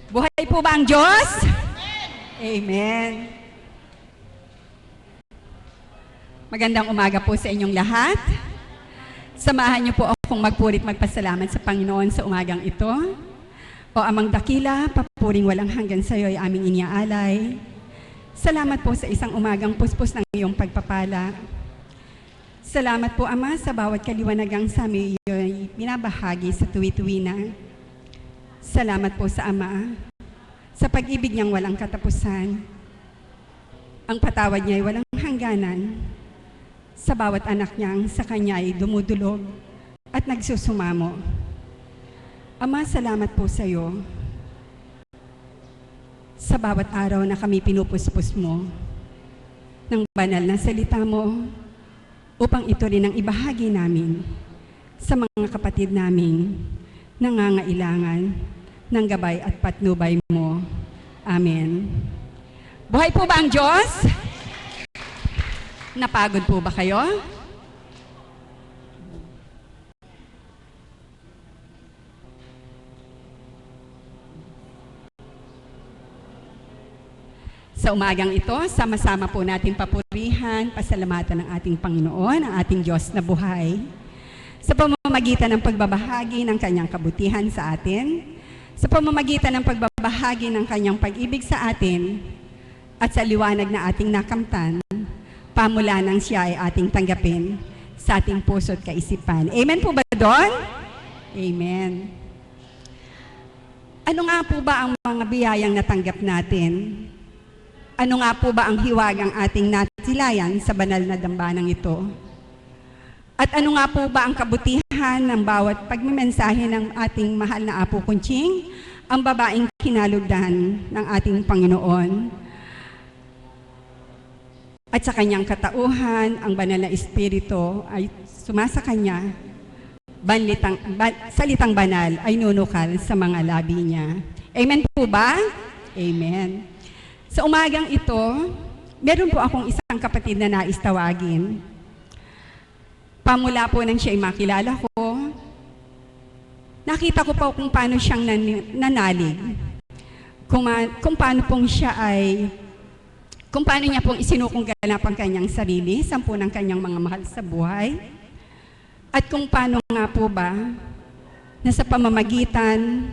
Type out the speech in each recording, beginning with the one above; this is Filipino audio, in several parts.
Buhay po ba ang Diyos? Amen. Magandang umaga po sa inyong lahat. Samahan niyo po akong magpurit magpasalamat sa Panginoon sa umagang ito. O Amang Dakila, papuring walang hanggan sa iyo ay aming iniaalay. Salamat po sa isang umagang puspos ng iyong pagpapala. Salamat po, Ama, sa bawat kaliwanagang sa amin iyo'y binabahagi sa tuwi-tuwi na. Salamat po sa Ama, sa pag-ibig niyang walang katapusan. Ang patawad niya ay walang hangganan. Sa bawat anak niyang sa Kanya ay dumudulog at nagsusumamo. Ama, salamat po sa iyo. Sa bawat araw na kami pinupuspos mo ng banal na salita mo upang ito rin ang ibahagi namin sa mga kapatid namin nangangailangan ng gabay at patnubay mo. Amen. Buhay po ba ang Diyos? Napagod po ba kayo? Sa umagang ito, sama-sama po natin papurihan, pasalamatan ng ating Panginoon, ang ating Diyos na buhay, sa pamamagitan ng pagbabahagi ng Kanyang kabutihan sa atin, sa pamamagitan ng pagbabahagi ng Kanyang pag-ibig sa atin, at sa liwanag na ating nakamtan, pamula nang siya ay ating tanggapin sa ating puso at kaisipan. Amen po ba doon? Amen. Ano nga po ba ang mga biyayang natanggap natin? Ano nga po ba ang hiwagang ating natilayan sa banal na dambanang ito? At ano nga po ba ang kabutihan ng bawat pagmimensahe ng ating mahal na Apo Kunching, ang babaeng kinalugdan ng ating Panginoon? At sa kanyang katauhan, ang banal na Espiritu ay sumasa kanya, salitang banal ay nunukal sa mga labi niya. Amen po ba? Amen. Sa umagang ito, meron po akong isang kapatid na nais tawagin. Pamula po nang siya'y makilala ko, nakita ko po kung paano siyang nanalig. Kung paano pong siya ay, kung paano niya pong isinukong ganap ang kanyang sarili, 10 ng kanyang mga mahal sa buhay. At kung paano nga po ba, na sa pamamagitan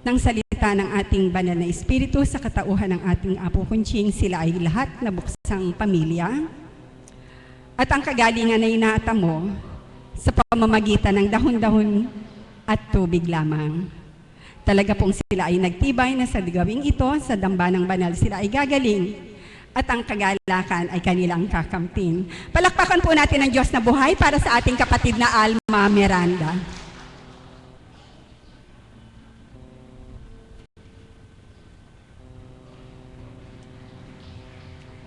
ng salita ng ating banal na Espiritu sa katauhan ng ating Apo Kunching, sila ay lahat nabuksang pamilya. At ang kagalingan ay inatamo sa pamamagitan ng dahon-dahon at tubig lamang. Talaga pong sila ay nagtibay na sa gawing ito, sa dambanang banal sila ay gagaling at ang kagalakan ay kanilang kakamtin. Palakpakan po natin ang Diyos na buhay para sa ating kapatid na Alma Miranda.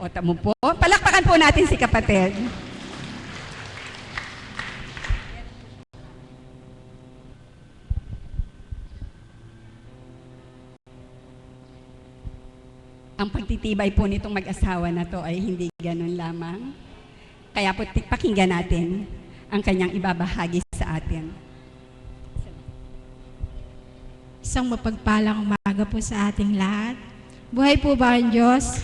O tamo po, palakpakan po natin si kapatid. Ang pagtitibay po nitong mag-asawa na to ay hindi ganun lamang. Kaya po pakinggan natin ang kanyang ibabahagi sa atin. Isang mapagpalang umaga po sa ating lahat. Buhay po ba ang Diyos?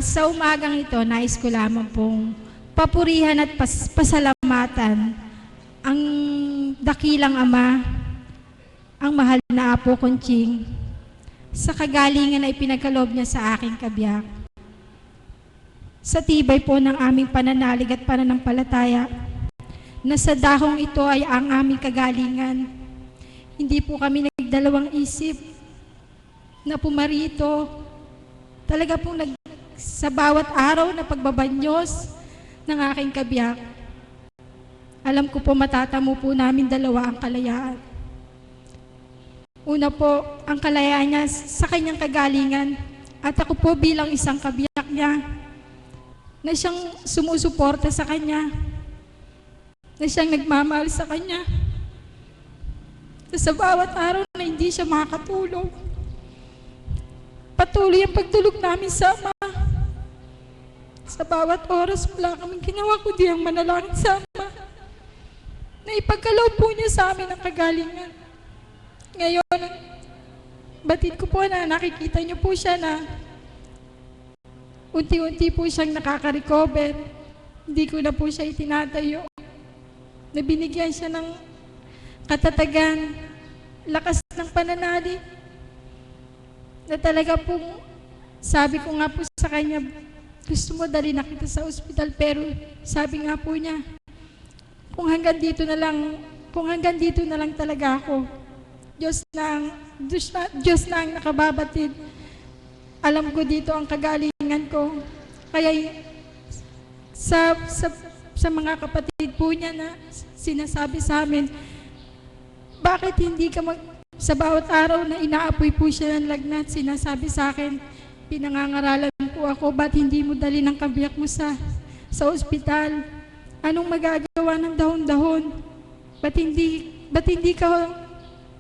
Sa umagang ito, nais ko lamang pong papurihan at pasalamatan ang dakilang Ama, ang mahal na Apo Kunching, sa kagalingan ay pinagkaloob niya sa aking kabiyak. Sa tibay po ng aming pananalig at pananampalataya, na sa dahong ito ay ang aming kagalingan. Hindi po kami nagdalawang isip na pumarito. Talaga pong sa bawat araw na pagbabanyos ng aking kabiyak, alam ko po matatamo po namin dalawa ang kalayaan. Una po, ang kalayaan niya sa kanyang kagalingan, at ako po bilang isang kabiyak niya, na siyang sumusuporta sa kanya, na siyang nagmamahal sa kanya. Sa bawat araw na hindi siya makakatulog, patuloy ang pagtulog namin sa Ama. Sa bawat oras wala kaming ginawa kundi ang manalangin sa Ama na ipagkaloob po niya sa amin ang kagalingan. Ngayon, batid ko po na nakikita niyo po siya na unti-unti po siyang nakaka-recover. Hindi ko na po siya itinatayo. Na binigyan siya ng katatagan, lakas ng pananalig. Na talaga pong, sabi ko nga po sa kanya, gusto mo dali na kita sa ospital, pero sabi nga po niya, kung hanggang dito na lang talaga ako, Diyos na ang nakababatid. Alam ko dito ang kagalingan ko. Kaya sa mga kapatid po niya na sinasabi sa amin, bakit hindi ka sa bawat araw na inaapoy po siya ng lagnat, sinasabi sa akin, pinangangaralan po ako, ba't hindi mo dali ng kabiyak mo sa ospital? Anong magagawa ng dahon-dahon? Ba't hindi ka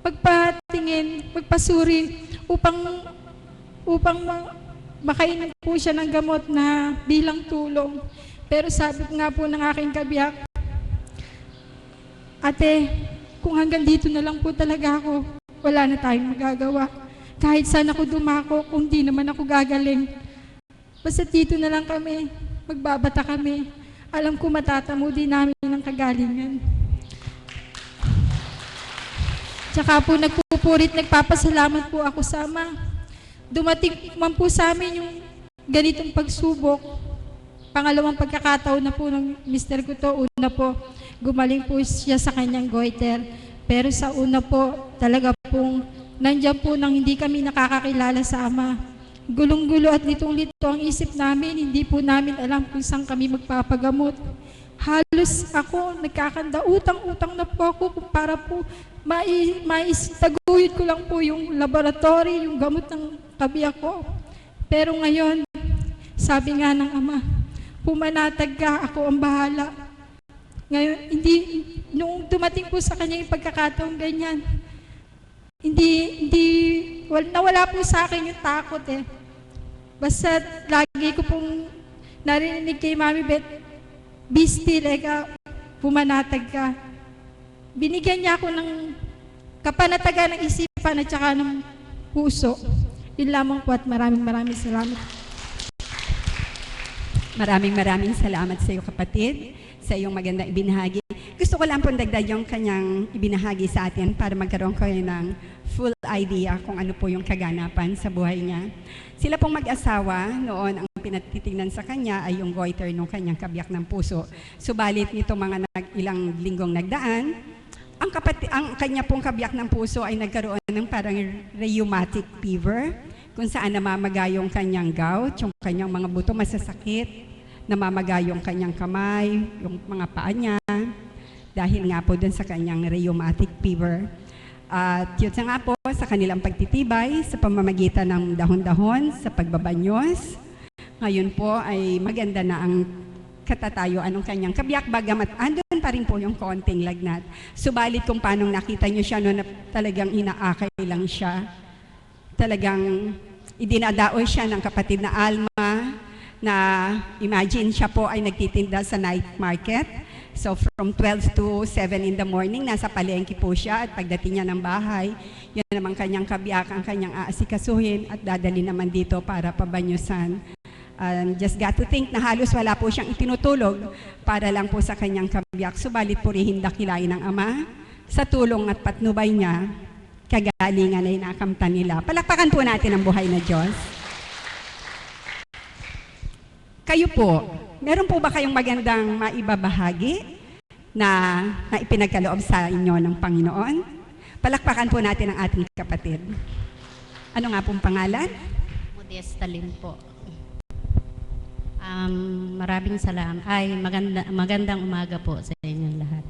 magpatingin, magpasuri upang makainom po siya ng gamot na bilang tulong? Pero sabi nga po ng aking kabiyak, ate, kung hanggang dito na lang po talaga ako, wala na tayong magagawa. Kahit saan ako dumako, kung di naman ako gagaling, basta dito na lang kami, magbabata kami. Alam ko matatamo din namin ng kagalingan. Tsaka po nagpupurit, nagpapasalamat po ako sa Ama. Dumating man po sa amin yung ganitong pagsubok. Pangalawang pagkakataon na po ng mister ko to. Una po, gumaling po siya sa kanyang goiter. Pero sa una po, talaga pong nandiyan po nang hindi kami nakakakilala sa Ama. Gulong-gulo at litong-lito ang isip namin, hindi po namin alam kung saan kami magpapagamot. Halos ako, nagkakanda, utang-utang na po ako para po maistaguyod ko lang po yung laboratory, yung gamot ng kabiyak ko. Pero ngayon, sabi nga ng Ama, pumanatag ka, ako ang bahala. Ngayon, nung dumating po sa kanya yung pagkakataong ganyan, nawala po sa akin yung takot eh. Basta lagi ko pong narinig kay Mami Beth, be still, pumanatag ka. Binigyan niya ako ng kapanatagan ng isipan at saka ng puso. Yun lamang po at maraming salamat. Maraming salamat sa iyo, kapatid, sa iyong magandang ibinahagi. Gusto ko lang pong dagdag yung kanyang ibinahagi sa atin para magkaroon kayo ng full idea kung ano po yung kaganapan sa buhay niya. Sila pong mag-asawa, noon ang pinatitingnan sa kanya ay yung goiter ng kanyang kabiyak ng puso. Subalit nito mga ilang linggong nagdaan, ang kanya pong kabiyak ng puso ay nagkaroon ng parang rheumatic fever, kung saan namamaga yung kanyang gout, yung kanyang mga buto masasakit, namamaga yung kanyang kamay, yung mga paa niya, dahil nga po dun sa kanyang rheumatic fever. At yun nga po sa kanilang pagtitibay sa pamamagitan ng dahon-dahon sa pagbabanyos. Ngayon po ay maganda na ang katatayuan ng kanyang kabiyak, bagamat andun pa rin po yung konting lagnat. Subalit kung paano nakita niyo siya noon na talagang inaakay lang siya, talagang idinadaoy siya ng kapatid na Alma, na imagine siya po ay nagtitinda sa night market. So from 12 to 7 in the morning, nasa palengke po siya, at pagdating niya ng bahay, yan naman kanyang kabiyak ang kanyang aasikasuhin at dadali naman dito para pabanyusan. Just got to think na halos wala po siyang itinutulog para lang po sa kanyang kabiyak. Subalit purihin dakilain ng Ama, sa tulong at patnubay niya, kagalingan ay nakamtan nila. Palakpakan po natin ang buhay na Diyos. Kayo po, meron po ba kayong magandang maibabahagi na ipinagkaloob sa inyo ng Panginoon? Palakpakan po natin ang ating kapatid. Ano nga pong pangalan? Modesta Lim po. Maraming salamat. Magandang umaga po sa inyong lahat.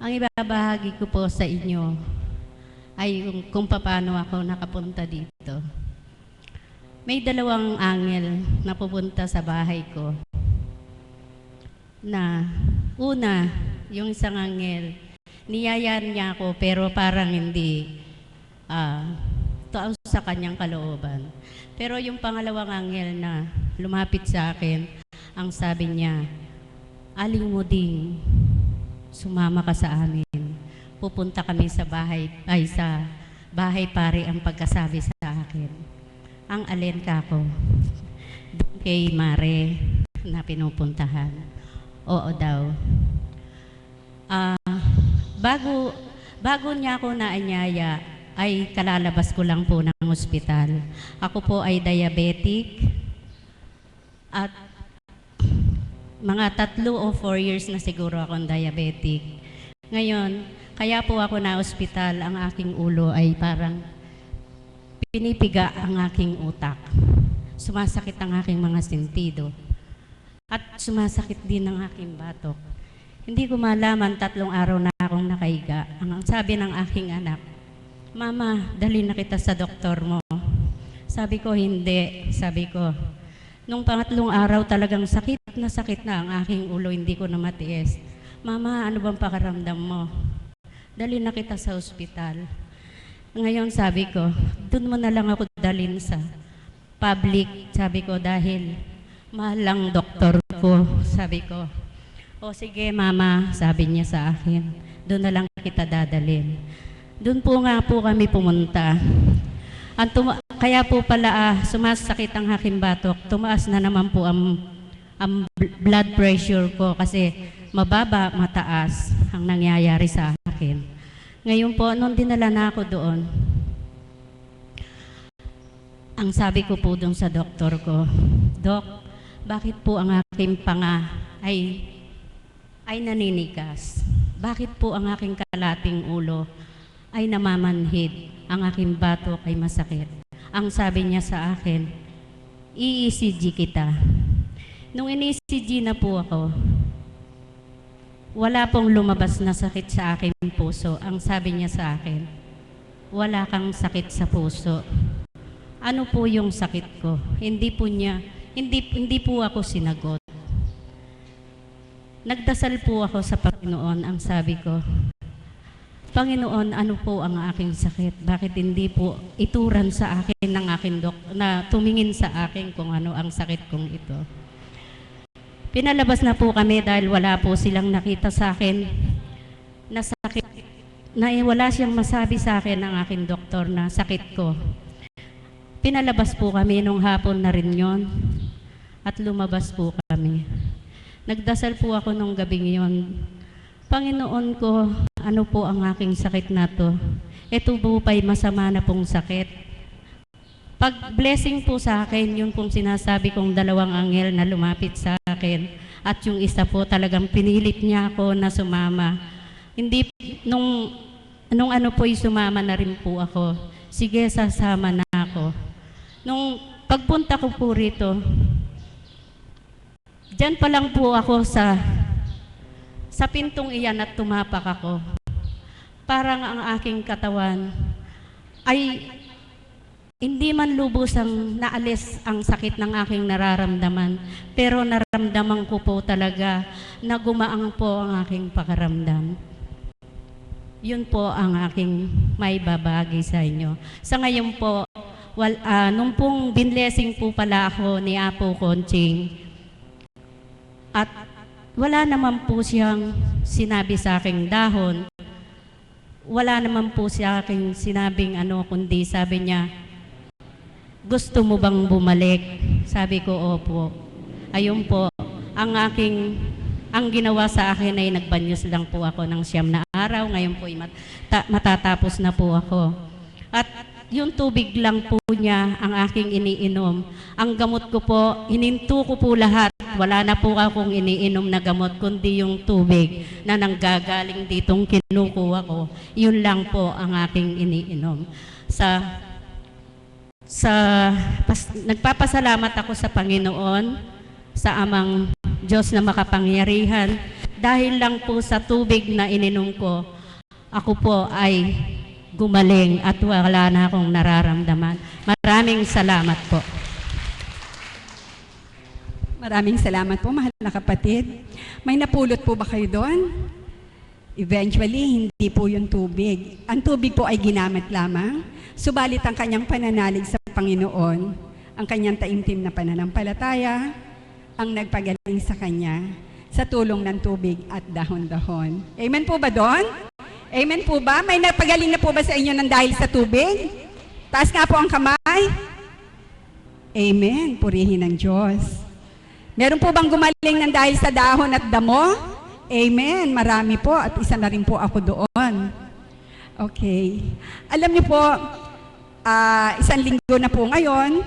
Ang ibabahagi ko po sa inyo ay kung paano ako nakapunta dito. May dalawang angel na pupunta sa bahay ko. Na una, yung isang angel, niyayan niya ako pero parang hindi taos sa kanyang kalooban. Pero yung pangalawang angel na lumapit sa akin, ang sabi niya, Aling Muding, sumama ka sa amin. Pupunta kami sa bahay pare ang pagkasabi sa akin. Ang alin ka ko? Doon kay Mare na pinupuntahan. Oo daw. Bago niya ako naanyaya, ay kalalabas ko lang po ng ospital. Ako po ay diabetic at mga 3 o 4 years na siguro akong diabetic. Ngayon, kaya po ako na ospital, ang aking ulo ay parang pinipiga ang aking utak. Sumasakit ang aking mga sentido. At sumasakit din ang aking batok. Hindi ko malaman, 3 araw na akong nakahiga. Ang sabi ng aking anak, Mama, dali na kita sa doktor mo. Sabi ko, hindi. Sabi ko, nung pangatlong araw talagang sakit na ang aking ulo, hindi ko na matiis. Mama, ano bang pakaramdam mo? Dali na kita sa ospital. Ngayon sabi ko, doon mo na lang ako dalhin sa public. Sabi ko, dahil mahal lang doktor ko. Sabi ko, o sige mama, sabi niya sa akin, doon na lang kita dadalhin. Doon po nga po kami pumunta. Kaya po pala sumasakit ang aking batok. Tumaas na naman po ang blood pressure ko kasi mababa, mataas ang nangyayari sa akin. Ngayon po, nung dinala na ako doon, ang sabi ko po doon sa doktor ko, Dok, bakit po ang aking panga ay naninigas? Bakit po ang aking kalating ulo ay namamanhid? Ang aking batok ay masakit. Ang sabi niya sa akin, i-ECG kita. Nung in-ECG na po ako, wala pong lumabas na sakit sa aking puso. Ang sabi niya sa akin, wala kang sakit sa puso. Ano po yung sakit ko? Hindi po ako sinagot. Nagdasal po ako sa Panginoon. Ang sabi ko, Panginoon, ano po ang aking sakit? Bakit hindi po ituran sa akin ng aking na tumingin sa akin kung ano ang sakit kong ito? Pinalabas na po kami dahil wala po silang nakita sa akin na sakit, na wala siyang masabi sa akin ng aking doktor na sakit ko. Pinalabas po kami nung hapon na rin yon at lumabas po kami. Nagdasal po ako nung gabing yon. Panginoon ko, ano po ang aking sakit na to? Ito po pa'y masama na pong sakit. Pag blessing po sa akin, yun pong sinasabi kong 2 anghel na lumapit sa akin. At yung isa po talagang pinilit niya ako na sumama. Hindi, nung ano po'y sumama na rin po ako. Sige, sasama na ako. Nung pagpunta ko po rito, dyan pa lang po ako sa pintong iyan at tumapak ako. Parang ang aking katawan ay hindi man lubusang naalis ang sakit ng aking nararamdaman, pero naramdaman ko po talaga na gumaang po ang aking pakaramdam. Yun po ang aking may babagi sa inyo. Sa ngayon po, nung pong binlessing po pala ako ni Apo Conching, at wala naman po siyang sinabi sa aking dahon. Wala naman po siya aking sinabing kundi sabi niya, gusto mo bang bumalik? Sabi ko, opo. Ayun po, ang ginawa sa akin ay nagbanyos lang po ako ng 9 na araw. Ngayon po matatapos na po ako. At yung tubig lang po niya ang aking iniinom. Ang gamot ko po, hininto ko po lahat. Wala na po akong iniinom na gamot, kundi yung tubig na nanggagaling ditong kinukuha ko. Yun lang po ang aking iniinom. Nagpapasalamat ako sa Panginoon, sa Amang Diyos na makapangyarihan, dahil lang po sa tubig na ininom ko, ako po ay gumaling at wala na akong nararamdaman. Maraming salamat po. Maraming salamat po, mahal na kapatid. May napulot po ba kayo doon? Eventually, hindi po yung tubig. Ang tubig po ay ginamit lamang. Subalit ang kanyang pananalig sa Panginoon, ang kanyang taimtim na pananampalataya, ang nagpagaling sa kanya sa tulong ng tubig at dahon-dahon. Amen po ba doon? Amen po ba? May nagpagaling na po ba sa inyo ng dahil sa tubig? Taas nga po ang kamay. Amen. Purihin ng Diyos. Meron po bang gumaling ng dahil sa dahon at damo? Amen. Marami po at isa na rin po ako doon. Okay. Alam niyo po, isang linggo na po ngayon,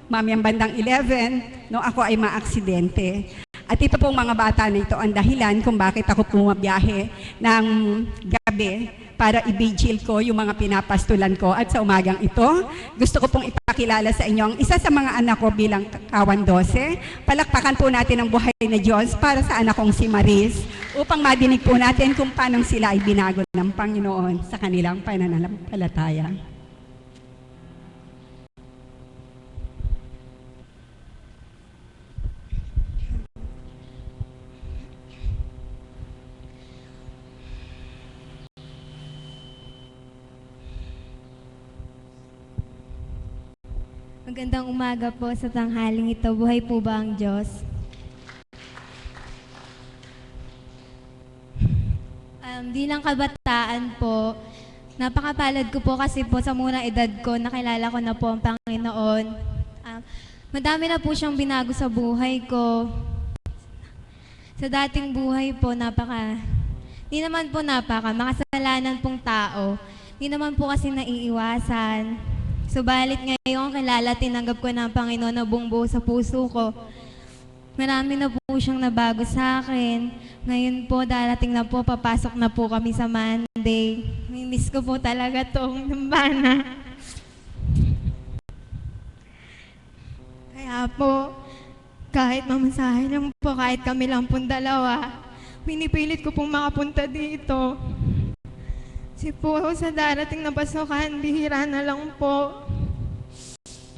mamayang bandang 11, no, ako ay maaksidente. At ito pong mga bata na ito ang dahilan kung bakit ako pumabiyahe ng gabi para i-vigil ko yung mga pinapastulan ko. At sa umagang ito, gusto ko pong ipakilala sa inyo ang isa sa mga anak ko bilang kawan 12. Palakpakan po natin ang buhay na Diyos para sa anak kong si Maris upang madinig po natin kung paano sila ay binago ng Panginoon sa kanilang pananampalataya. Magandang umaga po sa tanghaling ito. Buhay po ba ang Diyos? Bilang kabataan po, napakapalad ko po kasi po sa munang edad ko, nakilala ko na po ang Panginoon. Madami na po siyang binago sa buhay ko. Sa dating buhay po, di naman po makasalanan pong tao. Di naman po kasi naiiwasan. Subalit ngayon, kilala, tinanggap ko ng Panginoon na buong buo sa puso ko. Marami na po siyang nabago sa akin. Ngayon po, darating na po, papasok na po kami sa Monday. Miss ko po talaga tong dambana. Kaya po, kahit mamasahe lang po, kahit kami lang pong dalawa, pinipilit ko pong makapunta dito. Kasi po sa darating na pasukan, bihira na lang po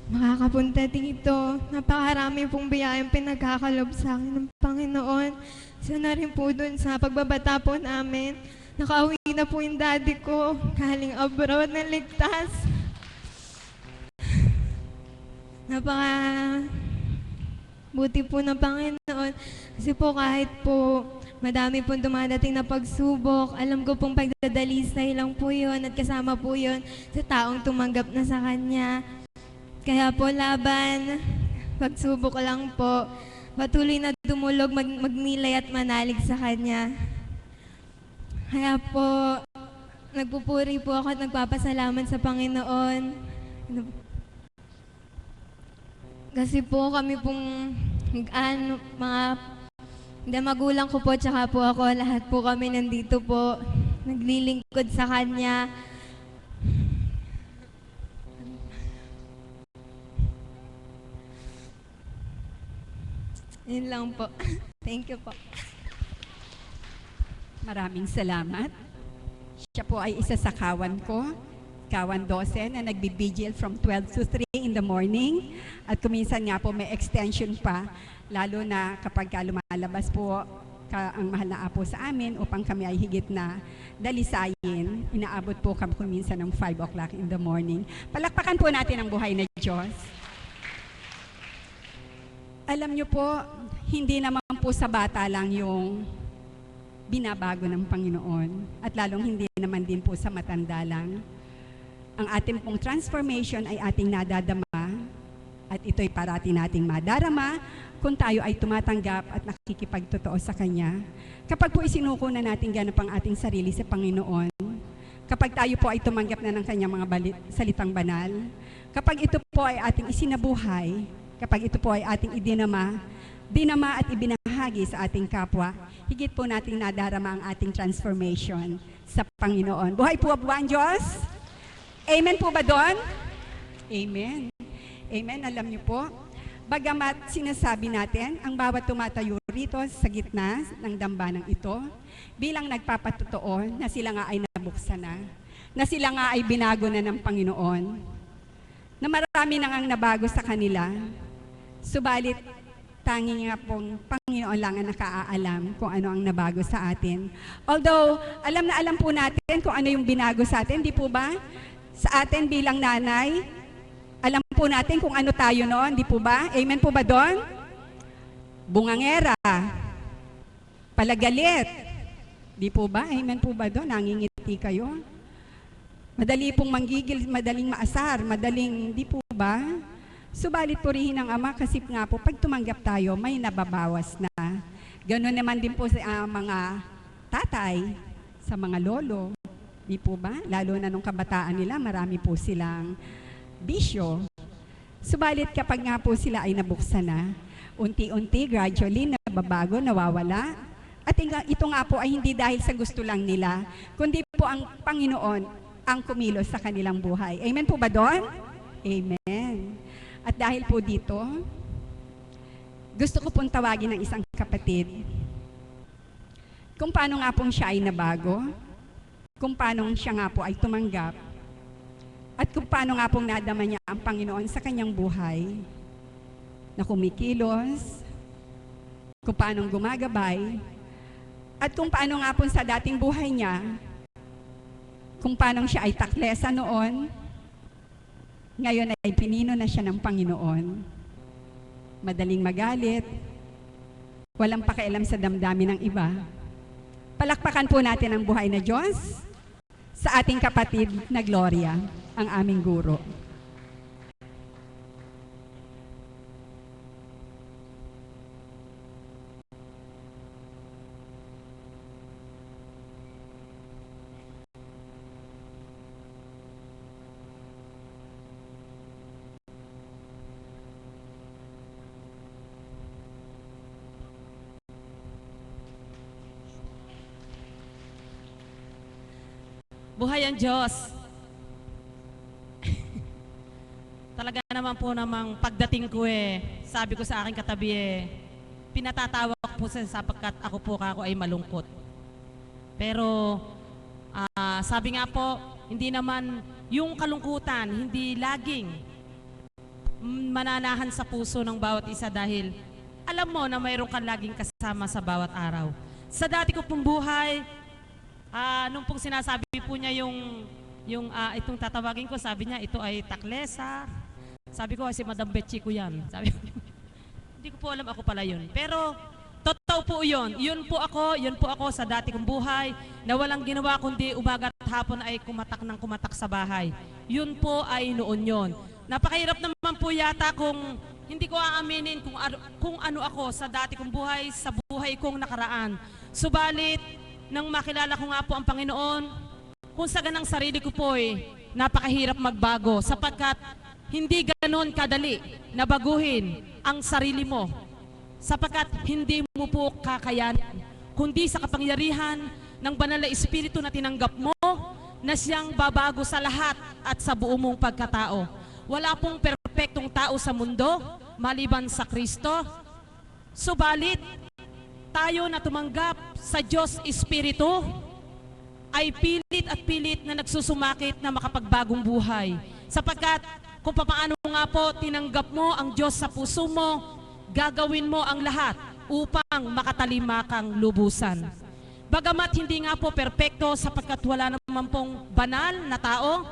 makakapunta dito. Napakarami pong biyayang pinagkakalob sa akin ng Panginoon. Sana rin po dun sa pagbabata po namin. Nakauwi na po yung daddy ko, galing abroad na ligtas. Buti po ng Panginoon. Kasi po kahit po madami pong dumadating na pagsubok, alam ko pong pagdadalisay lang po yun at kasama po yun sa taong tumanggap na sa Kanya. Kaya po laban, pagsubok lang po, patuloy na dumulog, magnilay at manalig sa Kanya. Kaya po, nagpupuri po ako at nagpapasalamat sa Panginoon. Kasi po kami pong mga magulang ko po, tsaka po ako, lahat po kami nandito po, naglilingkod sa Kanya. Yun lang po. Thank you po. Maraming salamat. Siya po ay isa sa kawan ko, kawan 12, na nagbibigil from 12 to 3 in the morning. At kuminsan nga po may extension pa, lalo na kapag lumalabas po ang mahal na apo sa amin upang kami ay higit na dalisayin. Inaabot po kami kuminsan ng 5 o'clock in the morning. Palakpakan po natin ang buhay na Diyos. Alam niyo po, hindi naman po sa bata lang yung binabago ng Panginoon at lalong hindi naman din po sa matanda lang. Ang ating pong transformation ay ating nadadama at ito'y parati nating madarama kung tayo ay tumatanggap at nakikipagtotoo sa Kanya. Kapag po isinuko na natin ganap ang ating sarili sa Panginoon, kapag tayo po ay tumanggap na ng Kanyang mga salitang banal, kapag ito po ay ating isinabuhay, kapag ito po ay ating dinama at ibinahagi sa ating kapwa, higit po nating nadarama ang ating transformation sa Panginoon. Buhay po ang Diyos! Amen po ba doon? Amen. Amen. Alam niyo po, Bagamat sinasabi natin, ang bawat tumatayo rito sa gitna ng dambanang ito, bilang nagpapatotoo na sila nga ay nabuksan na sila nga ay binago na ng Panginoon, na marami na ngang nabago sa kanila, subalit tanging nga pong Panginoon lang ang nakaalam kung ano ang nabago sa atin. Although, alam na alam po natin kung ano yung binago sa atin, di po ba? Sa atin bilang nanay, alam po natin kung ano tayo noon, di po ba? Amen po ba doon? Bungangera, palagalit, di po ba? Amen po ba doon? Nangingiti kayo? Madali pong manggigil, madaling maasar, madaling, di po ba? Subalit purihin ng Ama kasi nga po, pag tumanggap tayo, may nababawas na. Ganoon naman din po sa mga tatay, sa mga lolo, di po ba? Lalo na nung kabataan nila, marami po silang bisyo. Subalit kapag nga po sila ay nabuksan na, unti-unti, gradually, nababago, nawawala. At ito nga po ay hindi dahil sa gusto lang nila, kundi po ang Panginoon ang kumilos sa kanilang buhay. Amen po ba doon? Amen. At dahil po dito, gusto ko pong tawagin ng isang kapatid kung paano nga pong siya ay nabago, kung paano siya nga po ay tumanggap, at kung paano nga pong nadama niya ang Panginoon sa kanyang buhay, na kumikilos, kung paano gumagabay, at kung paano nga po sa dating buhay niya, kung paano siya ay taklesa noon, ngayon ay pinino na siya ng Panginoon. Madaling magalit, walang pakialam sa damdamin ng iba. Palakpakan po natin ang buhay na Diyos sa ating kapatid na Gloria, ang aming guro. Buhay ang Diyos. Talaga naman po namang pagdating ko sabi ko sa aking katabi pinatatawa ko po sapagkat ako po kako ay malungkot. Pero sabi nga po, hindi naman yung kalungkutan, hindi laging mananahan sa puso ng bawat isa dahil alam mo na mayroon kang laging kasama sa bawat araw. Sa dati ko pong buhay, nung pong sinasabi po niya itong tatawagin ko, sabi niya, ito ay taklesa. Sabi ko, si Madam Betchy ko yan. Sabi ko, hindi ko po alam ako pala yun. Pero, totoo po yun. Yun po ako sa dati kong buhay, na walang ginawa kundi umaga at hapon ay kumatak sa bahay. Yun po ay noon yun. Napakahirap naman po yata kung hindi ko aaminin kung ano ako sa dati kong buhay, sa buhay kong nakaraan. Subalit, nang makilala ko nga po ang Panginoon, kung sa ganang sarili ko po napakahirap magbago sapagkat hindi ganon kadali na baguhin ang sarili mo sapagkat hindi mo po kakayanin kundi sa kapangyarihan ng banal na Espiritu na tinanggap mo na siyang babago sa lahat at sa buo mong pagkatao. Wala pong perpektong tao sa mundo maliban sa Kristo. Subalit, tayo na tumanggap sa Diyos Espiritu ay pilit na nagsusumakit na makapagbagong buhay. Sapagkat kung paano nga po tinanggap mo ang Diyos sa puso mo, gagawin mo ang lahat upang makatalimakang lubusan. Bagamat hindi nga po perpekto sapagkat wala naman pong banal na tao,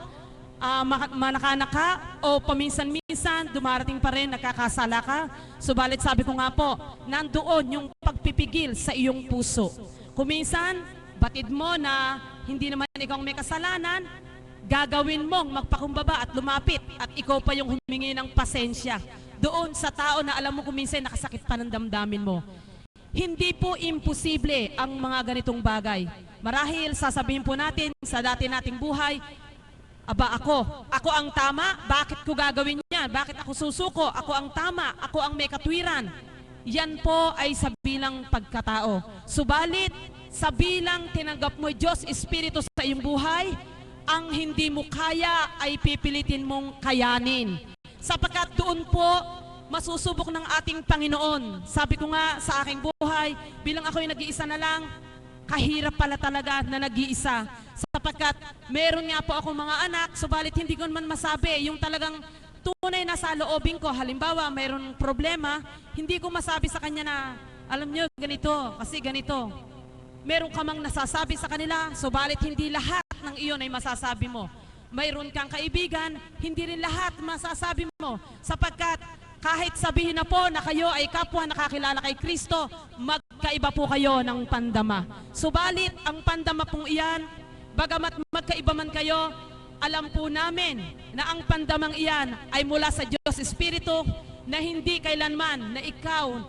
manaka-naka o paminsan-minsan dumarating pa rin, nakakasala ka. Subalit sabi ko nga po, nandoon yung pagpipigil sa iyong puso. Kuminsan, batid mo na hindi naman ikaw may kasalanan, gagawin mong magpakumbaba at lumapit at ikaw pa yung humingi ng pasensya doon sa tao na alam mo kuminsan nakasakit pa ng damdamin mo. Hindi po imposible ang mga ganitong bagay. Marahil sasabihin po natin sa dati nating buhay, aba ako ang tama, bakit ko gagawin yan? Bakit ako susuko? Ako ang tama, ako ang may katwiran. Yan po ay sa bilang pagkatao. Subalit, sa bilang tinanggap mo Diyos Espiritu sa iyong buhay, ang hindi mo kaya ay pipilitin mong kayanin. Sapagkat doon po masusubok ng ating Panginoon. Sabi ko nga sa aking buhay, bilang ako'y nag-iisa na lang, kahirap pala talaga na nag-iisa. Sapagkat meron nga po akong mga anak, subalit hindi ko man masabi yung talagang tunay na sa loobin ko. Halimbawa, mayroon problema, hindi ko masabi sa kanya na, alam nyo, ganito, kasi ganito. Meron ka mang nasasabi sa kanila, subalit hindi lahat ng iyon ay masasabi mo. Mayroon kang kaibigan, hindi rin lahat masasabi mo. Sapagkat kahit sabihin na po na kayo ay kapwa nakakilala kay Kristo, magkaiba po kayo ng pandama. Subalit, ang pandama pong iyan, bagamat magkaiba man kayo, alam po namin na ang pandamang iyan ay mula sa Diyos Espiritu na hindi kailanman na ikaw,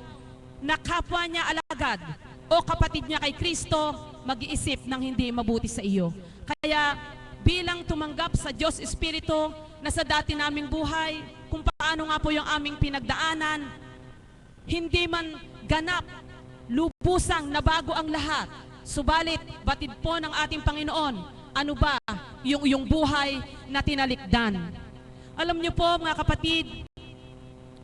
na kapwa niya alagad o kapatid niya kay Kristo, mag-iisip ng hindi mabuti sa iyo. Kaya bilang tumanggap sa Diyos Espiritu na sa dati naming buhay, kung paano nga po yung aming pinagdaanan, hindi man ganap, lubusang nabago ang lahat. Subalit, batid po ng ating Panginoon, ano ba yung buhay na tinalikdan. Alam niyo po mga kapatid,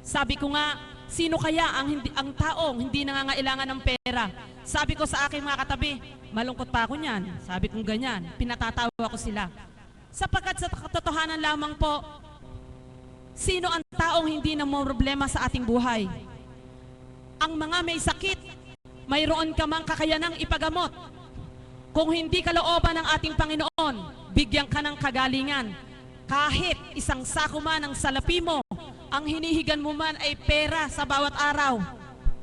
sabi ko nga, sino kaya ang taong hindi nangangailangan ng pera? Sabi ko sa aking mga katabi, malungkot pa ako niyan. Sabi kong ganyan, pinatatawa ko sila. Sapagkat sa katotohanan lamang po, sino ang taong hindi na problema sa ating buhay? Ang mga may sakit, mayroon ka mang kakayanang ipagamot. Kung hindi kalooban ng ating Panginoon, bigyan ka ng kagalingan. Kahit isang sako man ng salapi mo, ang hinihigan mo man ay pera sa bawat araw,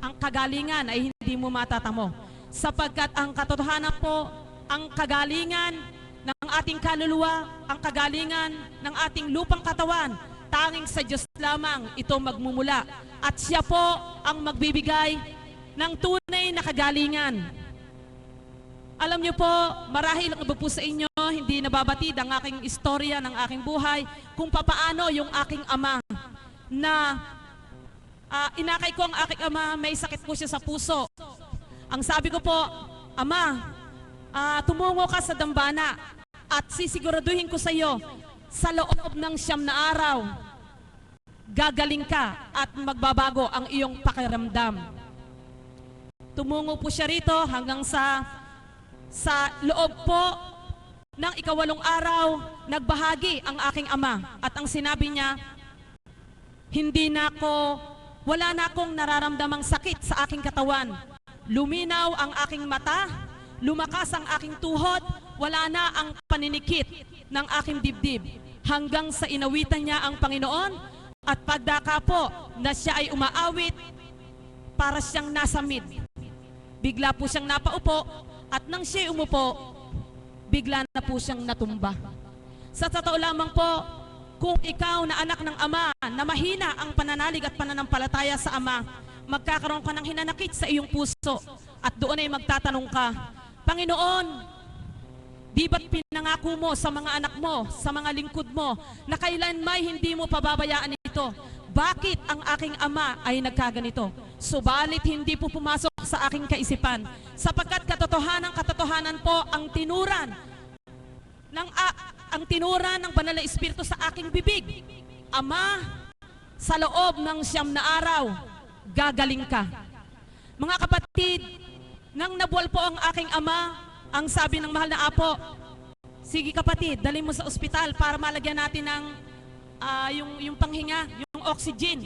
ang kagalingan ay hindi mo matatamo. Sapagkat ang katotohanan po, ang kagalingan ng ating kaluluwa, ang kagalingan ng ating lupang katawan, tanging sa Diyos lamang ito magmumula. At siya po ang magbibigay ng tunay na kagalingan. Alam niyo po, marahil ang iba po sa inyo, hindi nababatid ang aking istorya ng aking buhay, kung papaano yung aking ama na inakay ko ang aking ama, may sakit po siya sa puso. Ang sabi ko po, Ama, tumungo ka sa dambana at sisiguraduhin ko sa iyo, sa loob ng 9 na araw, gagaling ka at magbabago ang iyong pakiramdam. Tumungo po siya rito hanggang sa loob po ng 8 araw, nagbahagi ang aking ama at ang sinabi niya, wala na akong nararamdamang sakit sa aking katawan. Luminaw ang aking mata, lumakas ang aking tuhod, wala na ang paninikit ng aking dibdib. Hanggang sa inawitan niya ang Panginoon at pagdaka po na siya ay umaawit, para siyang nasa mid. Bigla po siyang napaupo at nang siya umupo, bigla na po siyang natumba. Sa totoo lamang po, kung ikaw na anak ng Ama na mahina ang pananalig at pananampalataya sa Ama, magkakaroon ka ng hinanakit sa iyong puso at doon ay magtatanong ka, Panginoon, di ba't pinangako mo sa mga anak mo, sa mga lingkod mo, na kailan may hindi mo pababayaan ito? Bakit ang aking ama ay nagkaganito? Subalit hindi po pumasok sa aking kaisipan, sapagkat katotohanan po ang tinuran ng Banal na Espiritu sa aking bibig. Ama, sa loob ng 9 na araw, gagaling ka. Mga kapatid, nang nabuwal po ang aking ama, ang sabi ng mahal na apo, sige kapatid, dali mo sa ospital para malagyan natin ng yung panghinga, yung oxygen.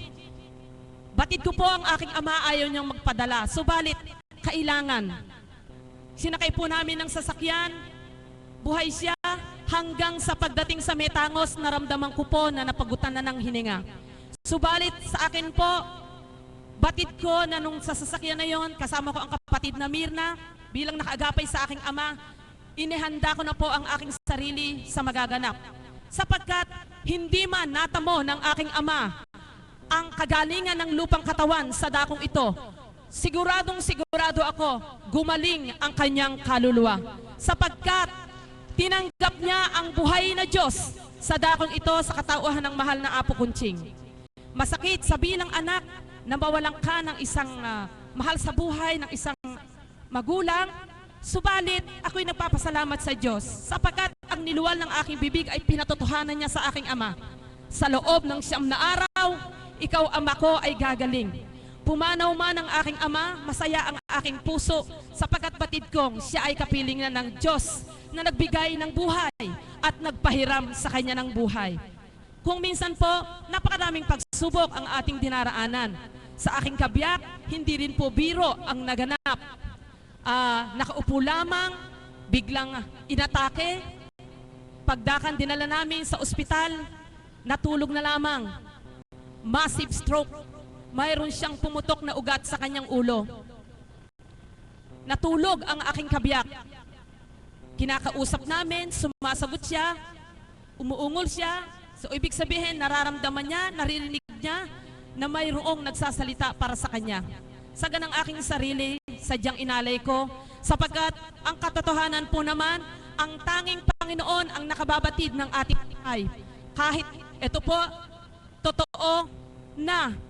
Batid ko po ang aking ama, ayaw niyang magpadala. Subalit, kailangan. Sinakay po namin ng sasakyan, buhay siya, hanggang sa pagdating sa Metangos, naramdaman ko po na napagutan na ng hininga. Subalit sa akin po, batid ko na nung sa sasakyan na yon, kasama ko ang kapatid na Mirna, bilang nakaagapay sa aking ama, inihanda ko na po ang aking sarili sa magaganap. Sapagkat hindi man natamo ng aking ama ang kagalingan ng lupang katawan sa dakong ito, sigurado ako, gumaling ang kanyang kaluluwa. Sapagkat tinanggap niya ang buhay na Diyos sa dakong ito sa katauhan ng mahal na Apo Kunching. Masakit sa bilang anak na mawalan ka ng isang mahal sa buhay, ng isang magulang, subalit ako'y nagpapasalamat sa Diyos sapagkat ang niluwal ng aking bibig ay pinatotohanan niya sa aking ama. Sa loob ng 9 na araw, ikaw ama ko ay gagaling. Pumanaw man ang aking ama, masaya ang aking puso, sapagkat batid kong siya ay kapiling na ng Diyos na nagbigay ng buhay at nagpahiram sa kanya ng buhay. Kung minsan po, napakaraming pagsubok ang ating dinaraanan. Sa aking kabiyak, hindi rin po biro ang naganap. Nakaupo lamang, biglang inatake. Pagdakan dinala namin sa ospital, natulog na lamang. Massive stroke. Mayroon siyang pumutok na ugat sa kanyang ulo. Natulog ang aking kabiyak. Kinakausap namin, sumasagot siya, umuungol siya. So ibig sabihin, nararamdaman niya, naririnig niya na mayroong nagsasalita para sa kanya. Sa ganang aking sarili, sadyang inalay ko, sapagkat ang katotohanan po naman, ang tanging Panginoon ang nakababatid ng ating buhay. Kahit ito po, totoo na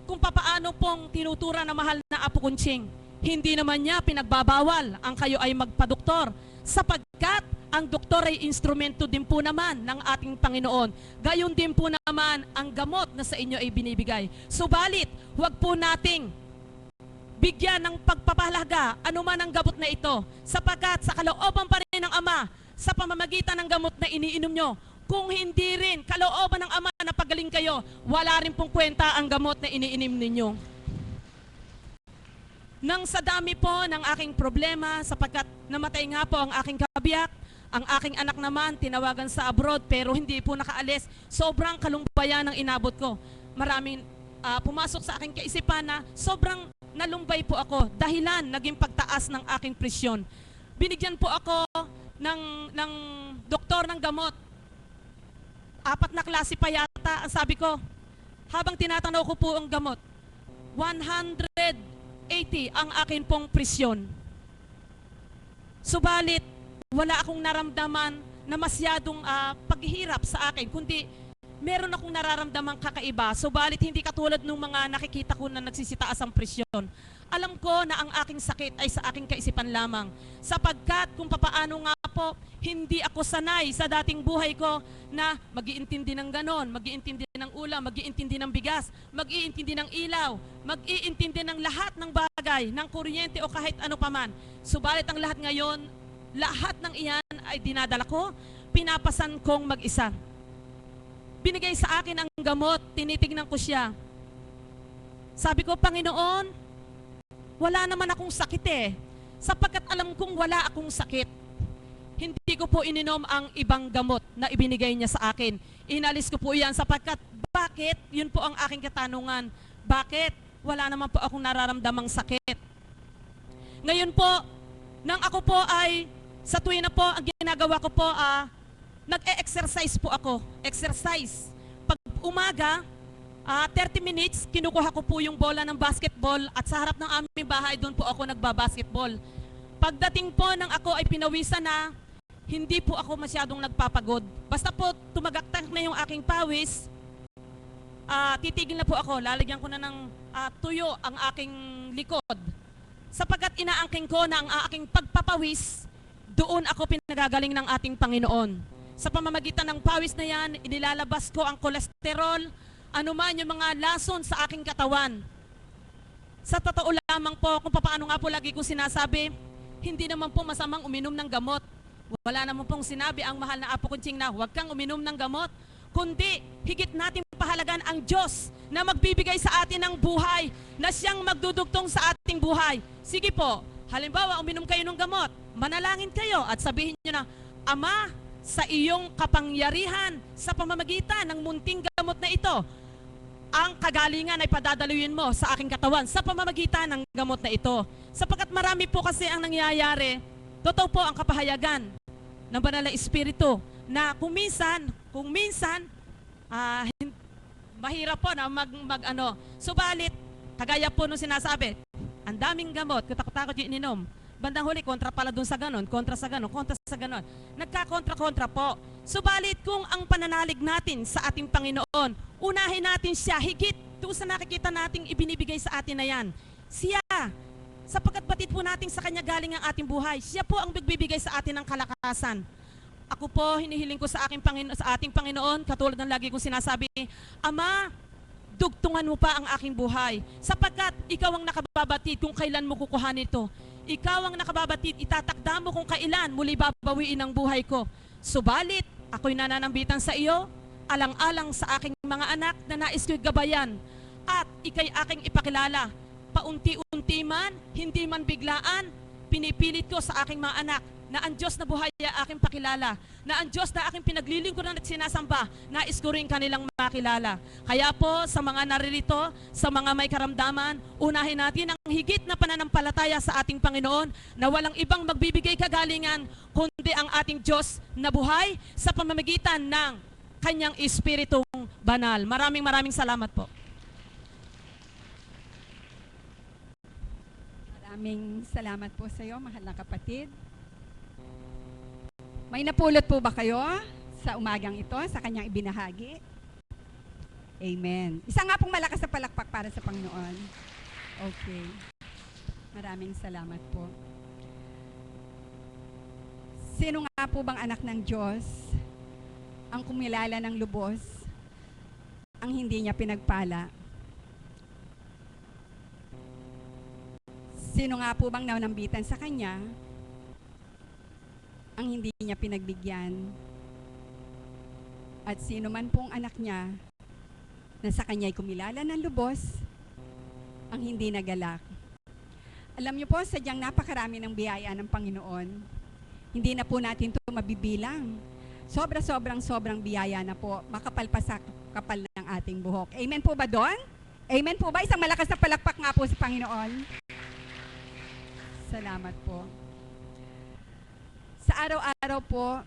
kung papaano pong tinutura na mahal na Apo Kunching, hindi naman niya pinagbabawal ang kayo ay magpadoktor, sapagkat ang doktor ay instrumento din po naman ng ating Panginoon. Gayon din po naman ang gamot na sa inyo ay binibigay. Subalit, huwag po nating bigyan ng pagpapahalaga anuman ang gamot na ito, sapagkat sa kalooban pa rin ng Ama, sa pamamagitan ng gamot na iniinom nyo, kung hindi rin kalooban ng Ama na pagaling kayo, wala rin pong kwenta ang gamot na iniinom ninyo. Nang sa dami po ng aking problema, sapagkat namatay nga po ang aking kabiyak, ang aking anak naman tinawagan sa abroad pero hindi po nakaalis, sobrang kalumbayan ang inabot ko. Maraming pumasok sa aking kaisipan na sobrang nalumbay po ako, dahilan naging pagtaas ng aking presyon. Binigyan po ako ng doktor ng gamot. 4 na klase pa yata. Ang sabi ko, habang tinatanaw ko po ang gamot, 180 ang akin pong presyon. Subalit, wala akong naramdaman na masyadong paghihirap sa akin, kundi meron akong nararamdamang kakaiba. Subalit, hindi katulad ng mga nakikita ko na nagsisitaas ang presyon. Alam ko na ang aking sakit ay sa aking kaisipan lamang. Sapagkat kung papaano nga po, hindi ako sanay sa dating buhay ko na mag-iintindi ng ganon, mag-iintindi ng ulam, mag-iintindi ng bigas, mag-iintindi ng ilaw, mag-iintindi ng lahat ng bagay, ng kuryente o kahit ano paman. Subalit ang lahat ngayon, lahat ng iyan ay dinadala ko, pinapasan kong mag-isa. Binigay sa akin ang gamot, tinitignan ko siya. Sabi ko, Panginoon, wala naman akong sakit eh. Sapagkat alam kong wala akong sakit, hindi ko po ininom ang ibang gamot na ibinigay niya sa akin. Inalis ko po yan sapagkat bakit? Yun po ang aking katanungan. Bakit? Wala naman po akong nararamdamang sakit. Ngayon po, nang ako po ay, sa tuwing na po, ang ginagawa ko po, nag-e-exercise po ako. Exercise. Pag umaga, 30 minutes, kinukuha ko po yung bola ng basketball at sa harap ng aming bahay, doon po ako nagbabasketball. Pagdating po ng ako ay pinawisan na, hindi po ako masyadong nagpapagod. Basta po tumagaktak na yung aking pawis, titigil na po ako. Lalagyan ko na ng tuyo ang aking likod. Sapagkat inaangking ko na ang aking pagpapawis, doon ako pinagagaling ng ating Panginoon. Sa pamamagitan ng pawis na yan, inilalabas ko ang kolesterol, anuman yung mga lason sa aking katawan. Sa totoo lamang po, kung paano nga po lagi kong sinasabi, hindi naman po masamang uminom ng gamot. Wala naman pong sinabi ang mahal na Apo Kunching na huwag kang uminom ng gamot, kundi higit natin pahalagan ang Diyos na magbibigay sa atin ng buhay, na siyang magdudugtong sa ating buhay. Sige po, halimbawa uminom kayo ng gamot, manalangin kayo at sabihin nyo na, Ama, sa iyong kapangyarihan sa pamamagitan ng munting gamot na ito, ang kagalingan ay padadaluyin mo sa aking katawan sa pamamagitan ng gamot na ito. Sapagkat marami po kasi ang nangyayari, totoo po ang kapahayagan ng Banal na Espiritu na kung minsan, mahirap po na Subalit, kagaya po nung sinasabi, ang daming gamot, katakot-takot yung ininom. Bandang huli, kontra pala dun sa ganon, kontra sa ganon. Nagkakontra-kontra po. Subalit kung ang pananalig natin sa ating Panginoon, unahin natin siya higit doon sa nakikita nating ibinibigay sa atin na yan. Siya, sapagkat batid po natin sa Kanya galing ang ating buhay, siya po ang magbibigay sa atin ng kalakasan. Ako po, hinihiling ko sa ating Panginoon, katulad ng lagi kong sinasabi, Ama, dugtungan mo pa ang aking buhay, sapagkat ikaw ang nakababatid kung kailan mo kukuhanin ito. Ikaw ang nakababatid, itatakda mo kung kailan muli babawiin ang buhay ko. Subalit, ako'y nananambitan sa iyo, alang-alang sa aking mga anak na nais ko'y gabayan, at ikay aking ipakilala. Paunti-unti man, hindi man biglaan, pinipilit ko sa aking mga anak na ang Diyos na buhay ay aking pakilala, na ang Diyos na aking pinaglilingkuran at sinasamba, nais ko rin kanilang makilala. Kaya po, sa mga naririto, sa mga may karamdaman, unahin natin ang higit na pananampalataya sa ating Panginoon na walang ibang magbibigay kagalingan kundi ang ating Diyos na buhay sa pamamagitan ng Kanyang Espiritong Banal. Maraming salamat po. Maraming salamat po sa iyo, mahal na kapatid. May napulot po ba kayo sa umagang ito, sa kanyang ibinahagi? Amen. Isa nga pong malakas na palakpak para sa Panginoon. Okay. Maraming salamat po. Sino nga po bang anak ng Diyos ang kumilala ng lubos ang hindi niya pinagpala? Sino nga po bang nanambitan sa Kanya ang hindi niya pinagbigyan? At sino man pong anak niya na sa Kanya'y kumilala ng lubos ang hindi nagalak? Alam niyo po, sadyang napakarami ng biyaya ng Panginoon. Hindi na po natin ito mabibilang. Sobrang biyaya na po, makapal pa sa kapal ng ating buhok. Amen po ba doon? Amen po ba? Isang malakas na palakpak nga po sa Panginoon. Salamat po. Sa araw-araw po,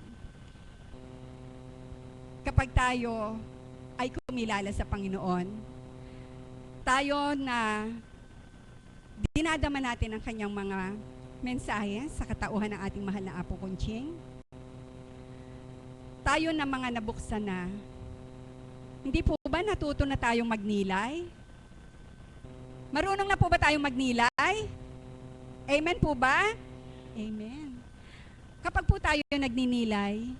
kapag tayo ay kumilala sa Panginoon, tayo na dinadama natin ang kanyang mga mensahe sa katauhan ng ating mahal na Apo Conching, tayo na mga nabuksan na, hindi po ba natuto na tayong magnilay? Marunong na po ba tayong magnilay? Amen po ba? Amen. Kapag po tayo nagninilay,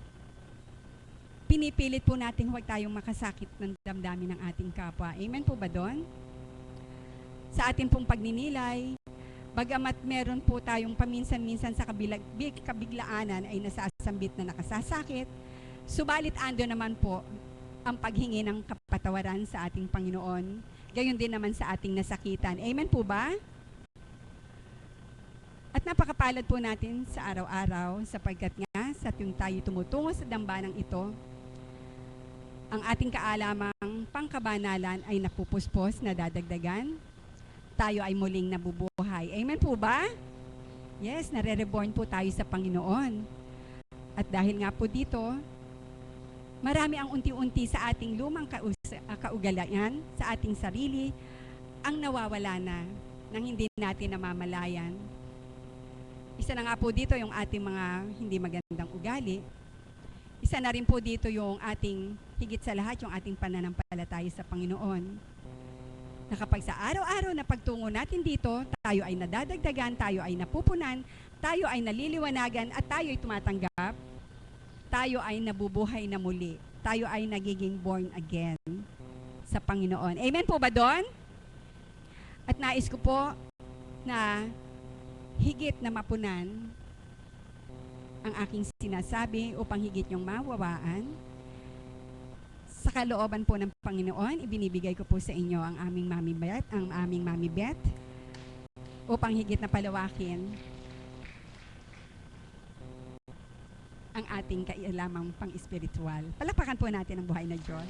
pinipilit po natin huwag tayong makasakit ng damdamin ng ating kapwa. Amen po ba doon? Sa atin pong pagninilay, bagamat meron po tayong paminsan-minsan sa kabiglaanan ay nasasambit na nakasasakit, subalit ando naman po ang paghingi ng kapatawaran sa ating Panginoon, gayon din naman sa ating nasakitan. Amen po ba? At napakapalad po natin sa araw-araw sapagkat nga sa tuwing tayo tumutungo sa dambanang ito, ang ating kaalamang pangkabanalan ay napupuspos, nadadagdagan, tayo ay muling nabubuhay. Amen po ba? Yes, nare-reborn po tayo sa Panginoon. At dahil nga po dito, marami ang unti-unti sa ating lumang kaugalian, sa ating sarili, ang nawawala na nang hindi natin namamalayan. Isa na nga po dito yung ating mga hindi magandang ugali. Isa na rin po dito yung ating, higit sa lahat, yung ating pananampalataya sa Panginoon. Na kapag sa araw-araw na pagtungo natin dito, tayo ay nadadagdagan, tayo ay napupunan, tayo ay naliliwanagan, at tayo ay tumatanggap, tayo ay nabubuhay na muli. Tayo ay nagiging born again sa Panginoon. Amen po ba doon? At nais ko po na higit na mapunan ang aking sinasabi upang higit niyong mawawaan. Sa kalooban po ng Panginoon, ibinibigay ko po sa inyo ang aming Mami Beth, upang higit na palawakin ang ating kailamang pang-espiritual. Palakpakan po natin ang buhay na Diyos.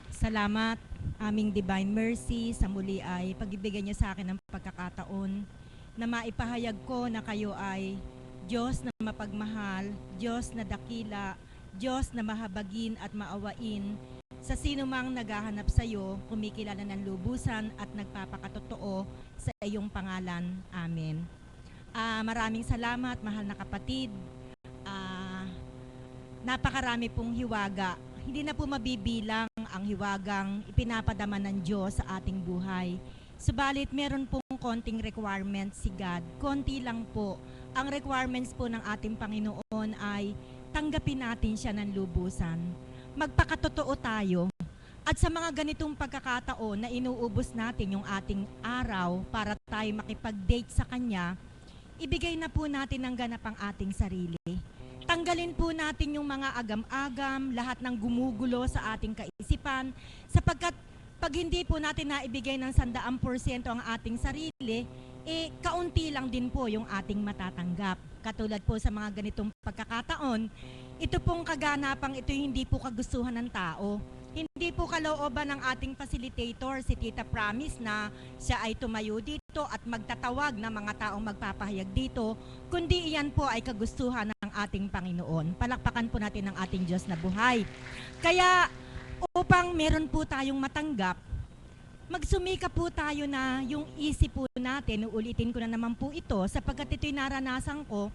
Salamat, aming Divine Mercy, sa muli ay pagbibigay niya sa akin ng pagkakataon na maipahayag ko na kayo ay Diyos na mapagmahal, Diyos na dakila, Diyos na mahabagin at maawain sa sino mang naghahanap sa iyo, kumikilala ng lubusan at nagpapakatotoo sa iyong pangalan. Amen. Maraming salamat, mahal na kapatid. Napakarami pong hiwaga. Hindi na po mabibilang ang hiwagang ipinapadama ng Diyos sa ating buhay. Subalit meron pong konting requirements si God. Konti lang po. Ang requirements po ng ating Panginoon ay tanggapin natin siya ng lubusan. Magpakatotoo tayo. At sa mga ganitong pagkakataon na inuubos natin yung ating araw para tayo makipag-date sa Kanya, ibigay na po natin ng ganap ang ating sarili. Tanggalin po natin yung mga agam-agam, lahat ng gumugulo sa ating kaisipan, sapagkat pag hindi po natin naibigay ng 100% ang ating sarili, kaunti lang din po yung ating matatanggap. Katulad po sa mga ganitong pagkakataon, ito pong kaganapang ito hindi po kagustuhan ng tao. Hindi po kalooban ng ating facilitator, si Tita Promise, na siya ay tumayo dito at magtatawag ng mga taong magpapahayag dito, kundi iyan po ay kagustuhan ng ating Panginoon. Palakpakan po natin ang ating Diyos na buhay. Kaya upang meron po tayong matanggap, magsumika po tayo na yung isip po natin, uulitin ko na naman po ito, sapagkat ito'y naranasan ko,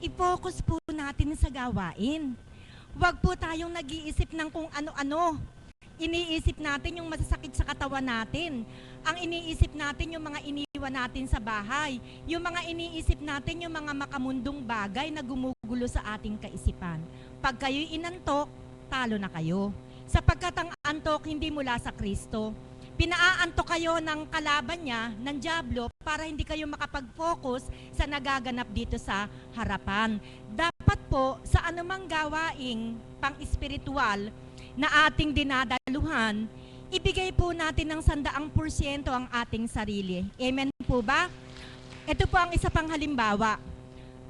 i-focus po natin sa gawain. Huwag po tayong nag-iisip ng kung ano-ano. Iniisip natin yung masasakit sa katawan natin. Ang iniisip natin yung mga iniwan natin sa bahay. Yung mga iniisip natin yung mga makamundong bagay na gumugulo sa ating kaisipan. Pag kayo'y inantok, talo na kayo. Sapagkat ang antok hindi mula sa Kristo. Pinaaantok kayo ng kalaban niya, ng dyablo, para hindi kayo makapag-focus sa nagaganap dito sa harapan. Dapat po sa anumang gawaing pang-espiritual na ating dinadaluhan, ibigay po natin ng 100% ang ating sarili. Amen po ba? Ito po ang isa pang halimbawa.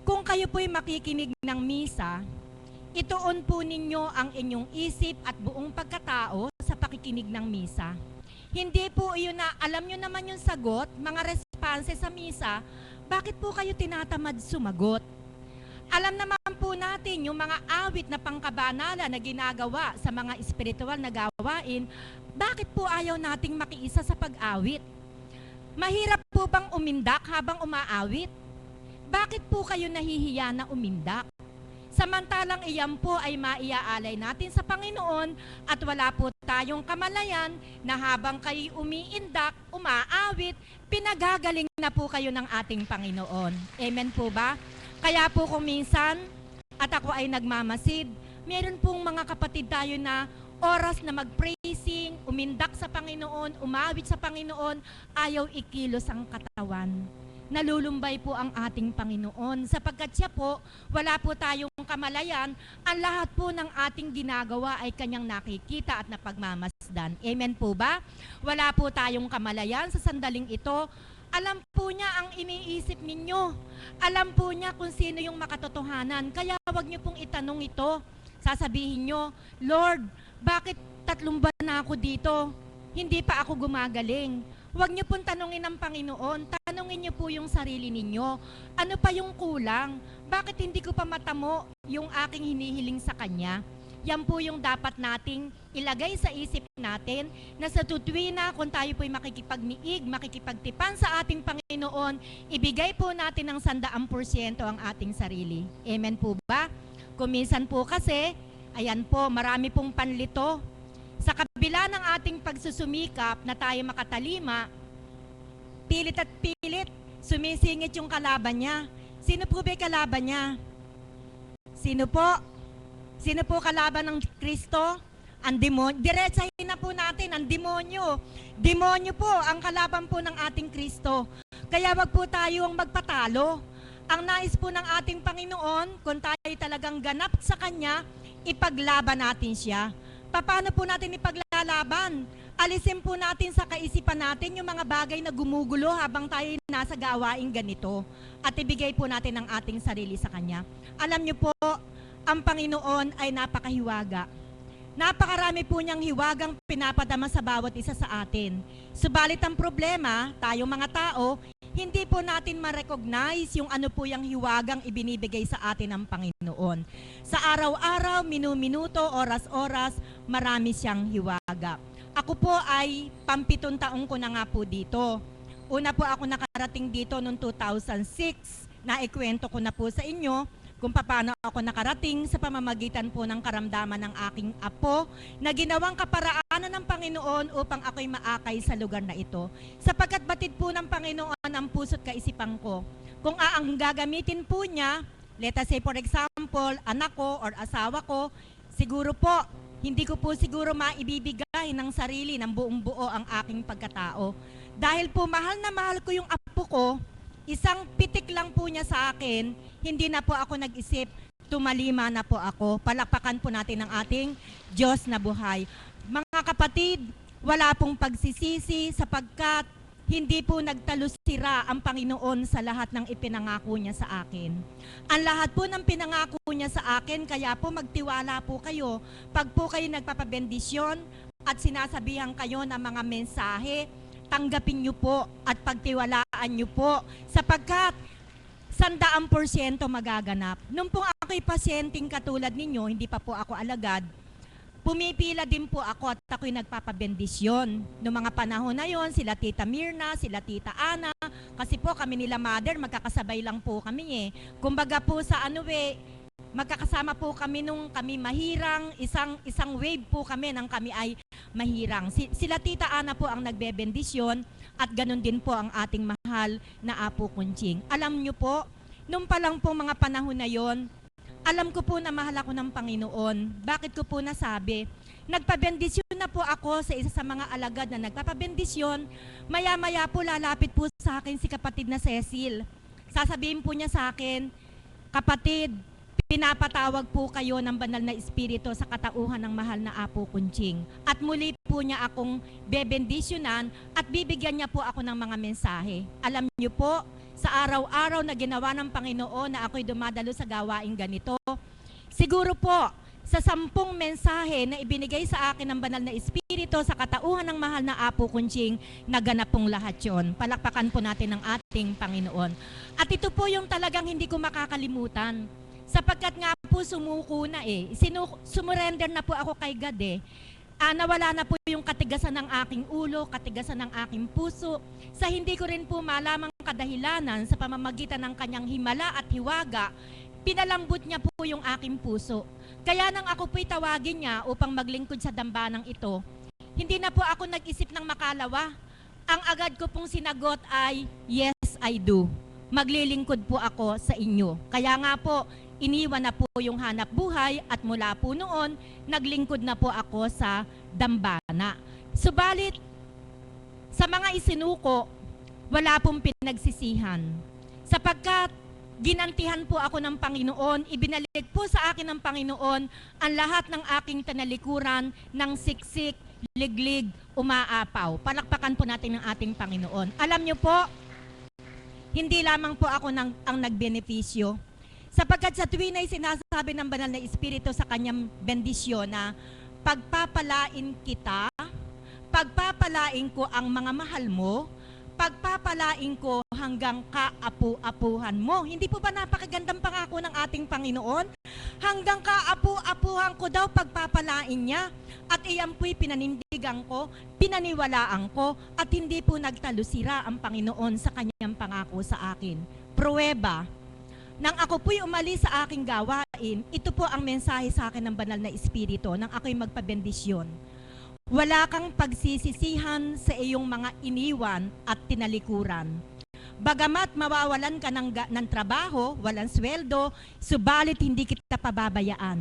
Kung kayo po'y makikinig ng misa, ituon po ninyo ang inyong isip at buong pagkatao sa pakikinig ng misa. Hindi po yun na, alam nyo naman yung sagot, mga responses sa misa, bakit po kayo tinatamad sumagot? Alam naman po natin yung mga awit na pangkabanala na ginagawa sa mga espiritual na gawain, bakit po ayaw nating makiisa sa pag-awit? Mahirap po bang umindak habang umaawit? Bakit po kayo nahihiya na umindak? Samantalang iyan po ay maiaalay natin sa Panginoon at wala po tayong kamalayan na habang kayo umiindak, umaawit, pinagagaling na po kayo ng ating Panginoon. Amen po ba? Kaya po kung minsan, at ako ay nagmamasid, meron pong mga kapatid tayo na oras na mag-praising, umindak sa Panginoon, umawit sa Panginoon, ayaw ikilos ang katawan. Nalulumbay po ang ating Panginoon sapagkat siya po, wala po tayong kamalayan, ang lahat po ng ating ginagawa ay kanyang nakikita at napagmamasdan. Amen po ba? Wala po tayong kamalayan sa sandaling ito. Alam po niya ang iniisip ninyo. Alam po niya kung sino yung makatotohanan. Kaya wag niyo pong itanong ito. Sasabihin niyo, Lord, bakit 3 buwan na ako dito? Hindi pa ako gumagaling. Huwag niyo pong tanungin ang Panginoon. Tanungin niyo po yung sarili ninyo. Ano pa yung kulang? Bakit hindi ko pa matamo yung aking hinihiling sa Kanya? Yan po yung dapat nating ilagay sa isip natin na sa tutuwina kung tayo po'y makikipagniig, makikipagtipan sa ating Panginoon, ibigay po natin ng 100% ang ating sarili. Amen po ba? Kung minsan po kasi, ayan po, marami pong panlito. Sa kabila ng ating pagsusumikap na tayo makatalima, pilit at pilit, sumisingit yung kalaban niya. Sino po ba kalaban niya? Sino po? Sino po kalaban ng Kristo? Ang demonyo. Diretsahin na po natin, ang demonyo. Demonyo po ang kalaban po ng ating Kristo. Kaya wag po tayong magpatalo. Ang nais po ng ating Panginoon, kung tayo talagang ganap sa Kanya, ipaglaban natin siya. Paano po natin ipaglalaban? Alisin po natin sa kaisipan natin yung mga bagay na gumugulo habang tayo nasa gawaing ganito. At ibigay po natin ang ating sarili sa Kanya. Alam niyo po, ang Panginoon ay napakahiwaga. Napakarami po niyang hiwagang pinapadama sa bawat isa sa atin. Subalit ang problema, tayong mga tao, hindi po natin ma-recognize yung ano po yung hiwagang ibinibigay sa atin ng Panginoon. Sa araw-araw, minu-minuto, oras-oras, marami siyang hiwaga. Ako po ay 7 taong ko na nga po dito. Una po ako nakarating dito noong 2006, naikwento ko na po sa inyo. kung paano ako nakarating sa pamamagitan po ng karamdaman ng aking apo na ginawang kaparaanan ng Panginoon upang ako'y maakay sa lugar na ito. Sapagkat batid po ng Panginoon ang puso't kaisipan ko. Kung ang gagamitin po niya, let us say for example, anak ko or asawa ko, siguro po, hindi ko po siguro maibibigay ng sarili ng buong buo ang aking pagkatao. Dahil po mahal na mahal ko yung apo ko, isang pitik lang po niya sa akin, hindi na po ako nag-isip, tumalima na po ako. Palakpakan po natin ang ating Diyos na buhay. Mga kapatid, wala pong pagsisisi sapagkat hindi po nagtalusira ang Panginoon sa lahat ng ipinangako niya sa akin. Ang lahat po ng pinangako niya sa akin, kaya po magtiwala po kayo. Pag po kayo nagpapabendisyon at sinasabihan kayo ng mga mensahe, tanggapin niyo po at pagtiwalaan niyo po sapagkat 100% magaganap. Nung pong ako'y pasyenteng katulad ninyo, hindi pa po ako alagad, pumipila din po ako at ako'y nagpapabendisyon. Noong mga panahon na yon, sila Tita Mirna, sila Tita Ana, kasi po kami nila mother, magkakasabay lang po kami Kumbaga po sa magkakasama po kami nung kami mahirang, isang wave po kami nang kami ay mahirang. Sila Tita Ana po ang nagbebendisyon at ganun din po ang ating mahal na Apo Kunching. Alam nyo po, nung pa lang po mga panahon na yon, alam ko po na mahal ako ng Panginoon. Bakit ko po nasabi? Nagpabendisyon na po ako sa isa sa mga alagad na nagpapabendisyon. Maya-maya po lalapit po sa akin si kapatid na Cecil. Sasabihin po niya sa akin, kapatid, pinapatawag po kayo ng banal na espiritu sa katauhan ng mahal na Apo Kunching. At muli po niya akong bebendisyonan at bibigyan niya po ako ng mga mensahe. Alam niyo po, sa araw-araw na ginawa ng Panginoon na ako'y dumadalo sa gawaing ganito, siguro po, sa 10 mensahe na ibinigay sa akin ng banal na espiritu sa katauhan ng mahal na Apo Kunching, naganap pong lahat yon. Palakpakan po natin ang ating Panginoon. At ito po yung talagang hindi ko makakalimutan. Sapagkat nga po sumuko na sumurrender na po ako kay God nawala na po yung katigasan ng aking ulo, katigasan ng aking puso. Sa hindi ko rin po malamang kadahilanan sa pamamagitan ng kanyang himala at hiwaga, pinalambot niya po yung aking puso. Kaya nang ako po'y tawagin niya upang maglingkod sa dambanang ito, hindi na po ako nag-isip ng makalawa. Ang agad ko pong sinagot ay, yes, I do. Maglilingkod po ako sa inyo. Kaya nga po, iniwan na po yung hanap buhay at mula po noon, naglingkod na po ako sa dambana. Subalit, sa mga isinuko, wala pong pinagsisihan. Sapagkat ginantihan po ako ng Panginoon, ibinalik po sa akin ng Panginoon ang lahat ng aking tanalikuran ng siksik, liglig, umaapaw. Palakpakan po natin ang ating Panginoon. Alam niyo po, hindi lamang po ako ang nagbenepisyo. Sapagkat sa tuwin ay sinasabi ng banal na espiritu sa kanyang bendisyon na pagpapalain kita, pagpapalain ko ang mga mahal mo, pagpapalain ko hanggang kaapu-apuhan mo. Hindi po ba napakagandang pangako ng ating Panginoon? Hanggang kaapu-apuhan ko daw pagpapalain niya. At iyan po'y pinanindigan ko, pinaniwalaan ko, at hindi po nagtalusira ang Panginoon sa kanyang pangako sa akin. Pruweba, nang ako po'y umalis sa aking gawain, ito po ang mensahe sa akin ng banal na espiritu nang ako'y magpabendisyon. Wala kang pagsisisihan sa iyong mga iniwan at tinalikuran. Bagamat mawawalan ka ng trabaho, walang sweldo, subalit hindi kita pababayaan.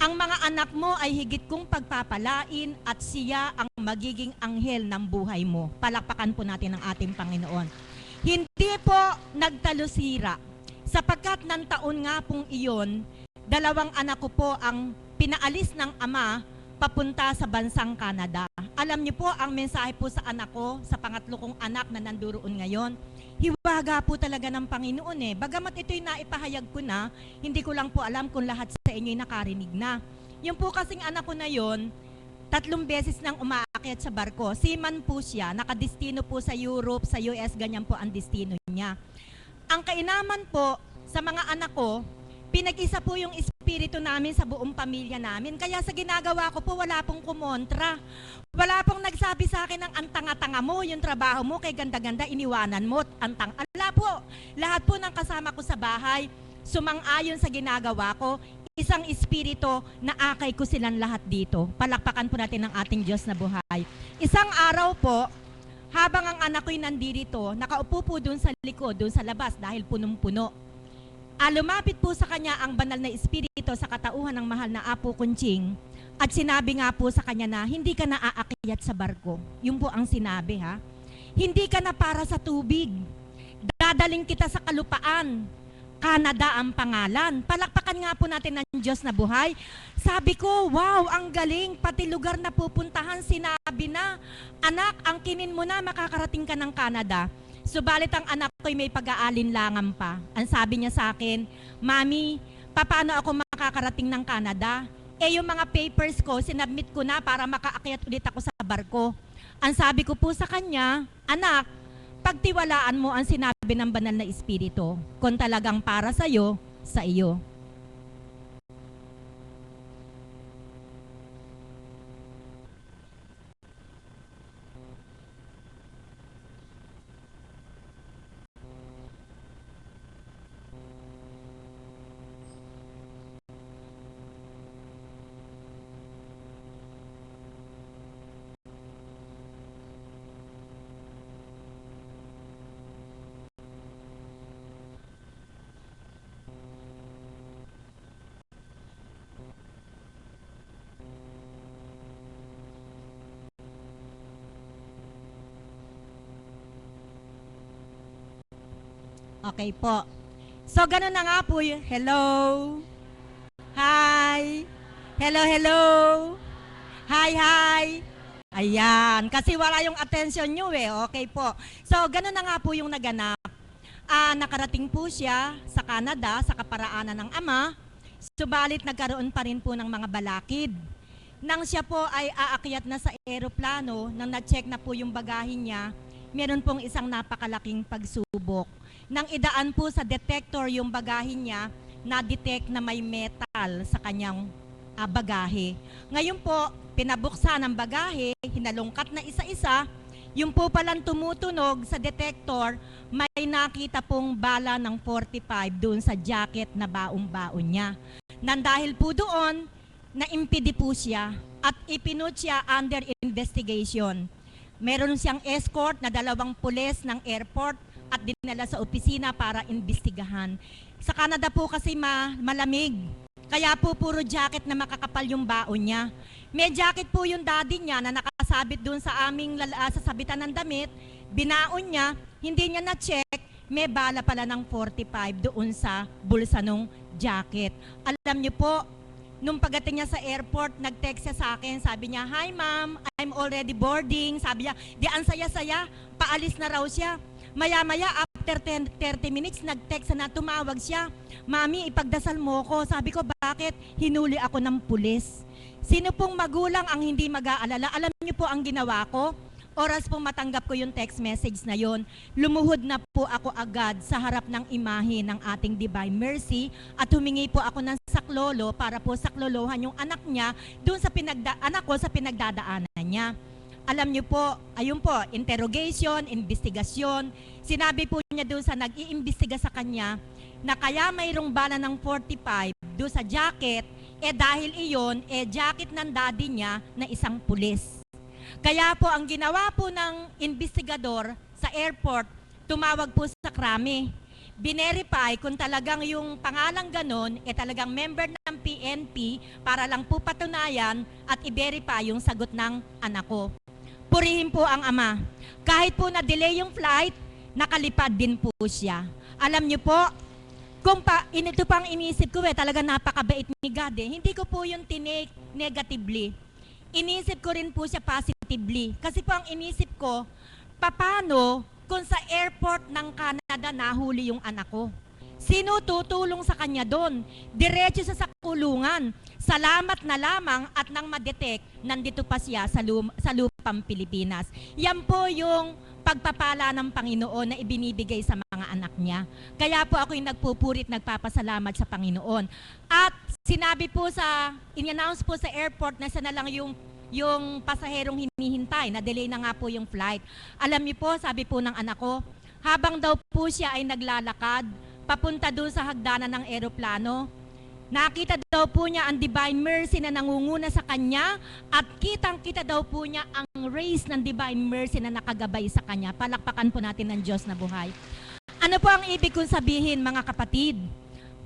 Ang mga anak mo ay higit kong pagpapalain at siya ang magiging anghel ng buhay mo. Palakpakan po natin ang ating Panginoon. Hindi po nagtalusira. Sapagkat ng taon nga pong iyon, 2 anak ko po ang pinaalis ng ama papunta sa bansang Canada. Alam niyo po, ang mensahe po sa anak ko, sa pangatlo kong anak na nanduroon ngayon, hiwaga po talaga ng Panginoon Bagamat ito'y naipahayag ko na, hindi ko lang po alam kung lahat sa inyo'y nakarinig na. Yung po kasing anak ko na yon, 3 beses nang umaakyat sa barko. Seaman po siya, nakadestino po sa Europe, sa US, ganyan po ang destino niya. Ang kainaman po sa mga anak ko, pinag-isa po yung espiritu namin sa buong pamilya namin. Kaya sa ginagawa ko po, wala pong kumontra. Wala pong nagsabi sa akin ng antanga-tanga mo, yung trabaho mo, kay ganda-ganda, iniwanan mo, antang. Ala po, lahat po ng kasama ko sa bahay, sumang-ayon sa ginagawa ko, isang espiritu na akay ko silang lahat dito. Palakpakan po natin ang ating Diyos na buhay. Isang araw po, habang ang anak ko'y nandito, nakaupo po doon sa likod, doon sa labas dahil punong-puno. Lumapit po sa kanya ang banal na espiritu sa katauhan ng mahal na Apo Kunching at sinabi nga po sa kanya na hindi ka na aakyat sa barko. Yun po ang sinabi ha. Hindi ka na para sa tubig. Dadaling kita sa kalupaan. Canada ang pangalan. Palakpakan nga po natin ng Diyos na buhay. Sabi ko, wow, ang galing. Pati lugar na pupuntahan, sinabi na. Anak, angkinin mo na, makakarating ka ng Canada. Subalit ang anak ko'y may pag-aalinlangan pa. Ang sabi niya sa akin, Mami, paano ako makakarating ng Canada? Yung mga papers ko, sinabmit ko na para makaakyat ulit ako sa barko. Ang sabi ko po sa kanya, anak, pagtiwalaan mo ang sinabi ng banal na espiritu. Kung talagang para sa iyo, sa iyo. Okay po. So, ganun na nga po yun. Hello. Hi. Hello, hello. Hi, hi. Ayan. Kasi wala yung attention nyo eh. Okay po. So, ganun na nga po yung naganap. Nakarating po siya sa Canada, sa kaparaanan ng ama. Subalit, nagkaroon pa rin po ng mga balakid. Nang siya po ay aakyat na sa eroplano, nang na-check na po yung bagahin niya, meron pong isang napakalaking pagsubok. Nang idaan po sa detector yung bagahin niya, na-detect na may metal sa kanyang bagahe. Ngayon po, pinabuksan ang bagahe, hinalungkat na isa-isa, yung po palang tumutunog sa detector, may nakita pong bala ng 45 doon sa jacket na baong-baon niya. Nang dahil po doon, naimpide po siya at ipinut siya under investigation. Meron siyang escort na 2 pulis ng airport at dinala sa opisina para imbestigahan. Sa Canada po kasi malamig. Kaya po puro jacket na makakapal yung baon niya. May jacket po yung daddy niya na nakasabit doon sa aming sasabitan ng damit. Binaon niya, hindi niya na-check, may bala pala ng 45 doon sa bulsa nung jacket. Alam niyo po, nung pagdating niya sa airport, nag-text siya sa akin, sabi niya, "Hi ma'am, I'm already boarding." Sabi niya, di ang saya-saya, paalis na raw siya. Maya-maya, after 30 minutes, nag-text na tumawag siya. "Mami, ipagdasal mo ko." Sabi ko, "Bakit?" "Hinuli ako ng pulis." Sino pong magulang ang hindi mag-aalala? Alam niyo po ang ginawa ko? Oras pong matanggap ko yung text message na yon, lumuhod na po ako agad sa harap ng imahe ng ating Divine Mercy at humingi po ako ng saklolo para po saklolohan yung anak niya doon sa anak ko sa pinagdadaanan niya. Alam niyo po, ayun po, interrogation, investigasyon. Sinabi po niya doon sa nag-iimbestiga sa kanya na kaya mayroong bala ng 45 doon sa jacket, dahil iyon, jacket ng daddy niya na isang pulis. Kaya po ang ginawa po ng investigador sa airport, tumawag po sa krami. Binerify kung talagang yung pangalang ganon, talagang member ng PNP para lang po patunayan at i-verify yung sagot ng anak ko. Purihin po ang ama. Kahit po na-delay yung flight, nakalipad din po siya. Alam niyo po, ito pang inisip ko talaga napakabait ni God Hindi ko po yung tinake negatively. Inisip ko rin po siya positively. Kasi po ang inisip ko, paano kung sa airport ng Canada nahuli yung anak ko? Sino tutulong sa kanya doon? Diretso sa kulungan. Salamat na lamang at nang ma-detect, nandito pa siya sa lupang Pilipinas. Yan po yung pagpapala ng Panginoon na ibinibigay sa mga anak niya. Kaya po ako yung nagpupurit, nagpapasalamat sa Panginoon. At sinabi po in-announce po sa airport na siya na lang yung pasaherong hinihintay, na delay na nga po yung flight. Alam niyo po, sabi po ng anak ko, habang daw po siya ay naglalakad, papunta doon sa hagdanan ng eroplano. Nakita daw po niya ang divine mercy na nangunguna sa kanya at kitang-kita daw po niya ang rays ng divine mercy na nakagabay sa kanya. Palakpakan po natin ng Diyos na buhay. Ano po ang ibig kong sabihin, mga kapatid?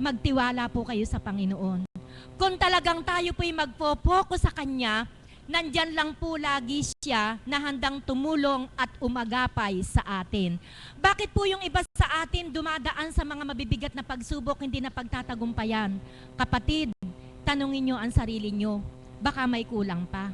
Magtiwala po kayo sa Panginoon. Kung talagang tayo po'y magpo-focus sa Kanya, nandyan lang po lagi siya na handang tumulong at umagapay sa atin. Bakit po yung iba sa atin dumadaan sa mga mabibigat na pagsubok, hindi na pagtatagumpayan? Kapatid, tanungin nyo ang sarili nyo. Baka may kulang pa.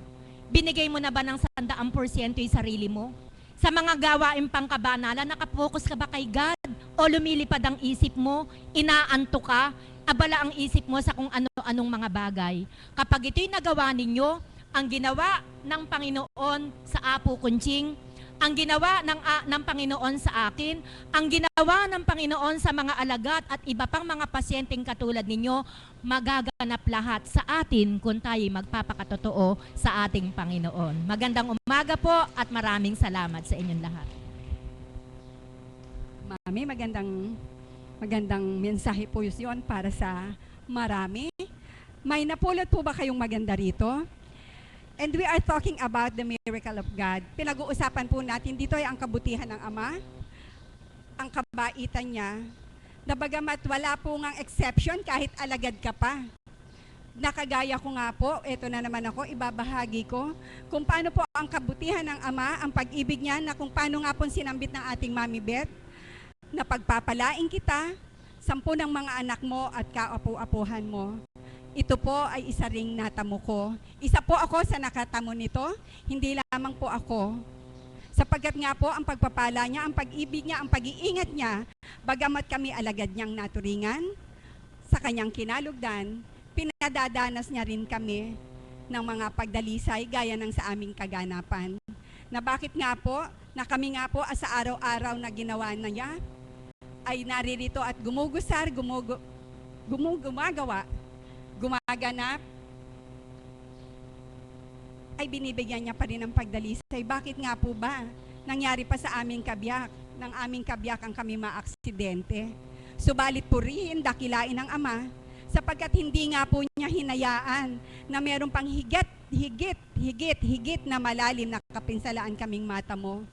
Binigay mo na ba ng 100% yung sarili mo? Sa mga gawain pangkabanalan, nakapokus ka ba kay God? O lumilipad ang isip mo, inaanto ka, abala ang isip mo sa kung ano-anong mga bagay. Kapag ito'y nagawa ninyo, ang ginawa ng Panginoon sa Apo Kunching, ang ginawa ng Panginoon sa akin, ang ginawa ng Panginoon sa mga alagat at iba pang mga pasyenteng katulad ninyo, magaganap lahat sa atin kung tayo'y magpapakatotoo sa ating Panginoon. Magandang umaga po at maraming salamat sa inyong lahat. Mami, magandang mensahe po yun para sa marami. May napulot po ba kayong maganda rito? And we are talking about the miracle of God. Pinag-uusapan po natin dito ay ang kabutihan ng Ama, ang kabaitan niya, na bagamat wala po ngang exception kahit alagad ka pa. Nakagaya ko nga po, eto na naman ako, ibabahagi ko kung paano po ang kabutihan ng Ama, ang pag-ibig niya, na kung paano nga po sinambit ng ating Mami Beth, na pagpapalain kita, 10 ng mga anak mo at kaapu-apuhan mo. Ito po ay isa ring natamo ko. Isa po ako sa nakatamo nito, hindi lamang po ako. Sapagkat nga po ang pagpapala niya, ang pag-ibig niya, ang pag-iingat niya, bagamat kami alagad niyang naturingan, sa kanyang kinalugdan, pinadadanas niya rin kami ng mga pagdalisay gaya ng sa aming kaganapan. Na bakit nga po, na kami nga po sa araw-araw na ginawa na niya, ay naririto at gumugusar, gumaganap, ay binibigyan niya pa rin ng pagdalisay. Bakit nga po ba? Nangyari pa sa aming kabiyak. Ng aming kabiyak ang kami maaksidente. Subalit purihin, dakilain ng Ama, sapagkat hindi nga po niya hinayaan na meron pang higit na malalim na kapinsalaan kaming mata mo.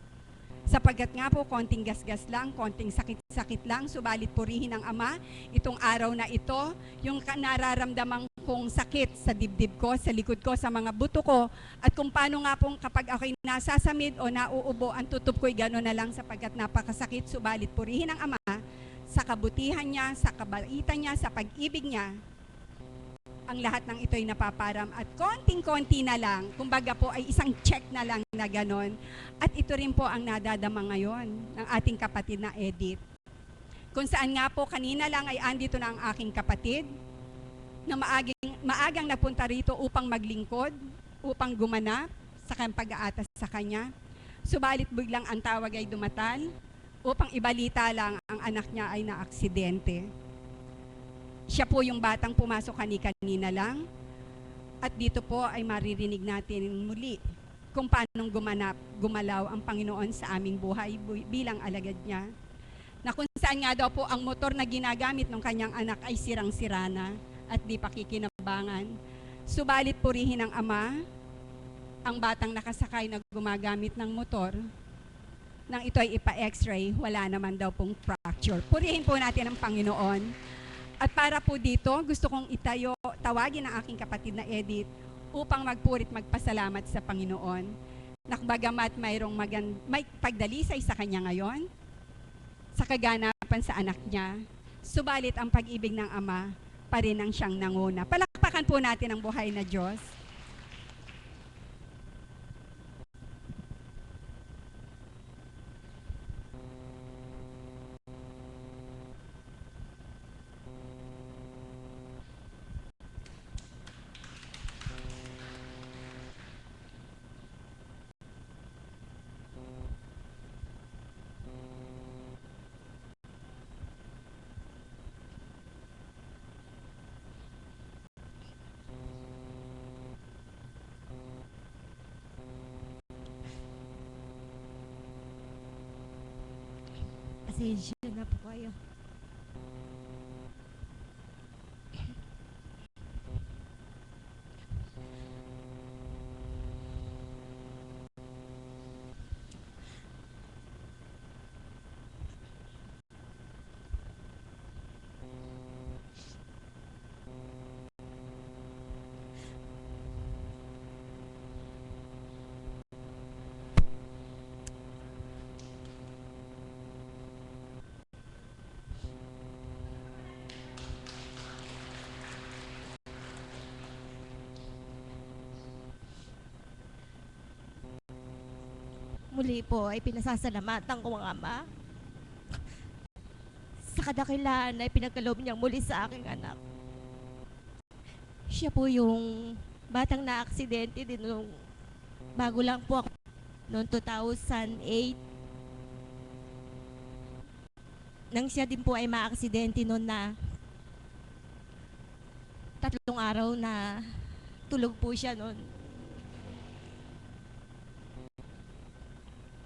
Sapagkat nga po, konting gasgas lang, konting sakit-sakit lang, subalit purihin ng Ama, itong araw na ito, yung nararamdaman kong sakit sa dibdib ko, sa likod ko, sa mga buto ko, at kung paano nga pong kapag ako'y nasasamid o nauubo, ang tutup ko'y gano'n na lang sapagkat napakasakit, subalit purihin ng Ama, sa kabutihan niya, sa kabaitan niya, sa pag-ibig niya, ang lahat ng ito'y napaparam at konting-konti na lang, kumbaga po ay isang check na lang na ganon. At ito rin po ang nadadama ngayon ng ating kapatid na Edith. Kung saan nga po kanina lang ay andito na ang aking kapatid na maagang napunta rito upang maglingkod, upang gumanap sa kanyang pag-aatas sa kanya. Subalit biglang ang tawag ay dumatal upang ibalita lang ang anak niya ay naaksidente. Siya po yung batang pumasok kanina lang. At dito po ay maririnig natin muli kung paano gumalaw ang Panginoon sa aming buhay bilang alagad niya. Na kung saan nga daw po ang motor na ginagamit ng kanyang anak ay sirang-sira na at di pakikinabangan. Subalit purihin ng Ama ang batang nakasakay na gumagamit ng motor. Nang ito ay ipa-x-ray, wala naman daw pong fracture. Purihin po natin ang Panginoon. At para po dito, gusto kong tawagin ang aking kapatid na Edith upang magpurit magpasalamat sa Panginoon. Nakbagamat may pagdalisay sa kanya ngayon, sa kaganapan sa anak niya, subalit ang pag-ibig ng Ama pa rin ang siyang nanguna. Palakpakan po natin ang buhay na Diyos. Pasensya na po kayo. Muli po ay pinasasalamatan ko ang Ama sa kadakilaan na ipinagkaloob niyang muli sa aking anak. Siya po yung batang na-aksidente din nung bago lang po ako noong 2008. Nang siya din po ay ma-aksidente noon na 3 araw na tulog po siya noon.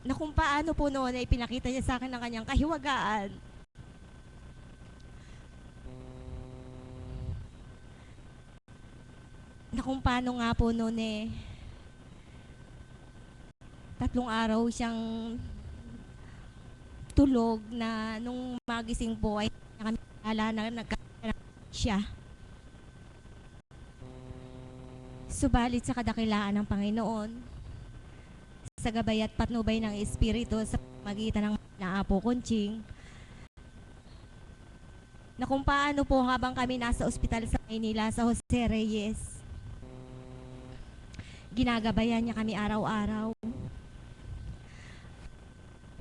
Na kung paano po noon ay pinakita niya sa akin ng kanyang kahiwagaan. Na kung paano nga po noon 3 araw siyang tulog na nung magising po ay kami alala na nagkakaroon siya. Subalit sa kadakilaan ng Panginoon, sa gabay at patnubay ng Espiritu sa magitan ng Apo Conching, na kung paano po habang kami nasa ospital sa Maynila sa Jose Reyes, ginagabayan niya kami araw-araw.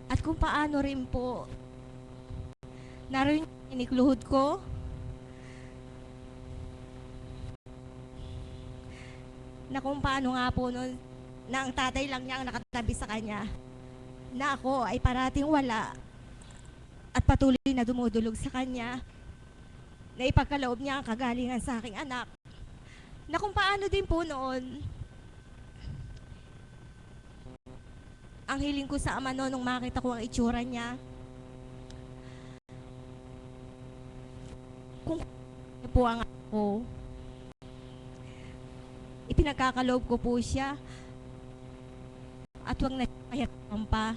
At kung paano rin po naroon yung inikluhod ko, na kung paano nga po noon na ang tatay lang niya ang nakatabi sa kanya, na ako ay parating wala at patuloy na dumudulog sa kanya, na ipagkaloob niya ang kagalingan sa aking anak, na kung paano din po noon ang hiling ko sa Ama noon nung makita ko ang itsura niya, kung po ang ako, ipinagkakaloob ko po siya at huwag na kahirapan pa.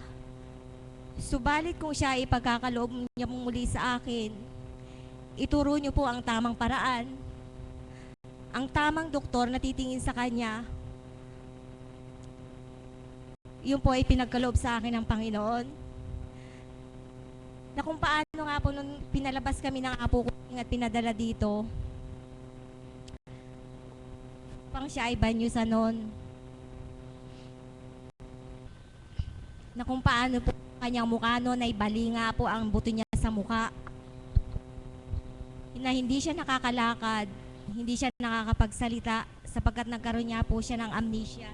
Subalit kung siya ay ipagkakaloob niya muli sa akin, ituro niyo po ang tamang paraan. Ang tamang doktor na titingin sa kanya, yun po ay pinagkaloob sa akin ng Panginoon. Na kung paano nga po nung pinalabas kami ng Apo ko at pinadala dito, pang siya ay banyo sa noon. Na kung paano po kanyang mukha noon ay bali nga po ang buto niya sa mukha. Na hindi siya nakakalakad, hindi siya nakakapagsalita sapagkat nagkaroon niya po siya ng amnesia.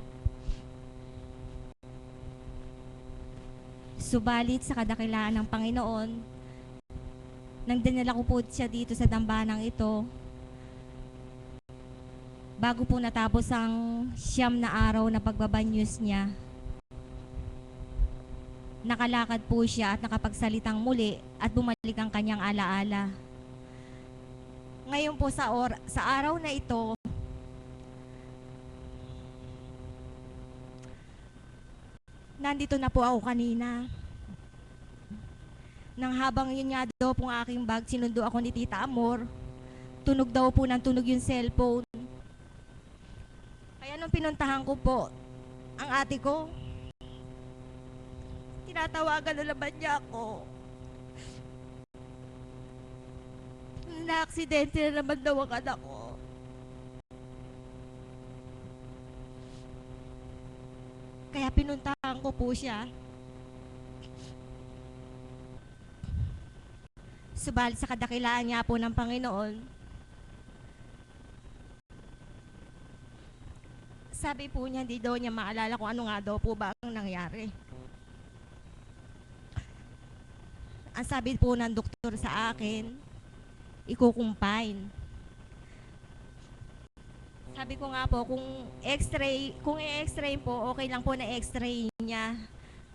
Subalit sa kadakilaan ng Panginoon, nang dinala ko po siya dito sa dambanang ito, bago po natapos ang 9 na araw na pagbabanyos niya, nakalakad po siya at nakapagsalitang muli at bumalik ang kanyang alaala. Ngayon po sa araw na ito, nandito na po ako kanina. Nang habang yun nga daw pong aking bag, sinundo ako ni Tita Amor, tunog daw po ng tunog yung cellphone. Kaya nung pinuntahan ko po ang ate ko, tinatawagan na naman niya ako. Na-aksidente na naman daw ang anak ko. Kaya pinuntahan ko po siya. Subalit sa kadakilaan niya po ng Panginoon, sabi po niya, hindi daw niya maalala kung ano nga daw po ba ang nangyari. Ang sabi po ng doktor sa akin, ikukumpine. Sabi ko nga po, kung i-x-ray po, okay lang po na x-ray niya.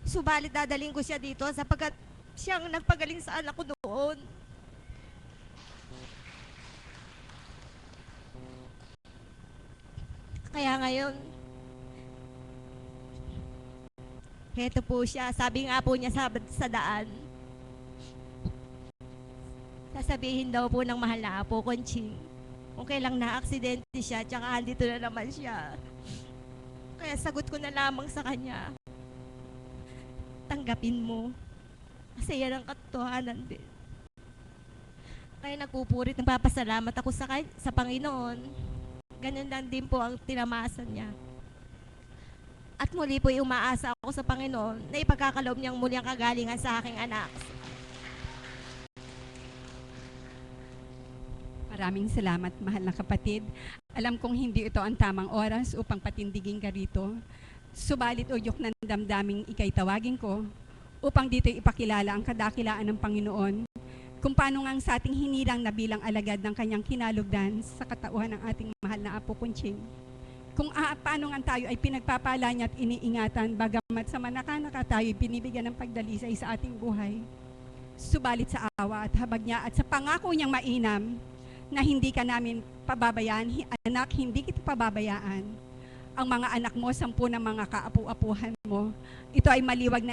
Subalit dadalhin ko siya dito sapagkat siyang nagpagaling sa anak ko doon. Kaya ngayon, heto po siya. Sabi nga po niya sa daan, sasabihin daw po ng mahal na apo, Conching, kung kailang na-aksidente siya, tsaka andito na naman siya. Kaya sagot ko na lamang sa kanya, tanggapin mo. Kasi yan ang katotohanan din. Kaya nagpupurit, nagpapasalamat ako sa Panginoon. Ganun lang din po ang tinamasan niya. At muli po umaasa ako sa Panginoon na ipagkakaloob niyang muli ang kagalingan sa aking anak. Maraming salamat, mahal na kapatid. Alam kong hindi ito ang tamang oras upang patindigin ka rito. Subalit udyok ng damdaming ikay tawagin ko upang dito ipakilala ang kadakilaan ng Panginoon kung paano nga sa ating hinirang na bilang alagad ng kanyang kinalugdan sa katauhan ng ating mahal na Apo Conching. Kung paano nga tayo ay pinagpapala niya at iniingatan, bagamat sa manaka-naka tayo binibigyan ng pagdalisay sa ating buhay. Subalit sa awa at habag niya at sa pangako niyang mainam na hindi ka namin pababayaan, anak, hindi kita pababayaan. Ang mga anak mo, 10 ng mga kaapu-apuhan mo, ito ay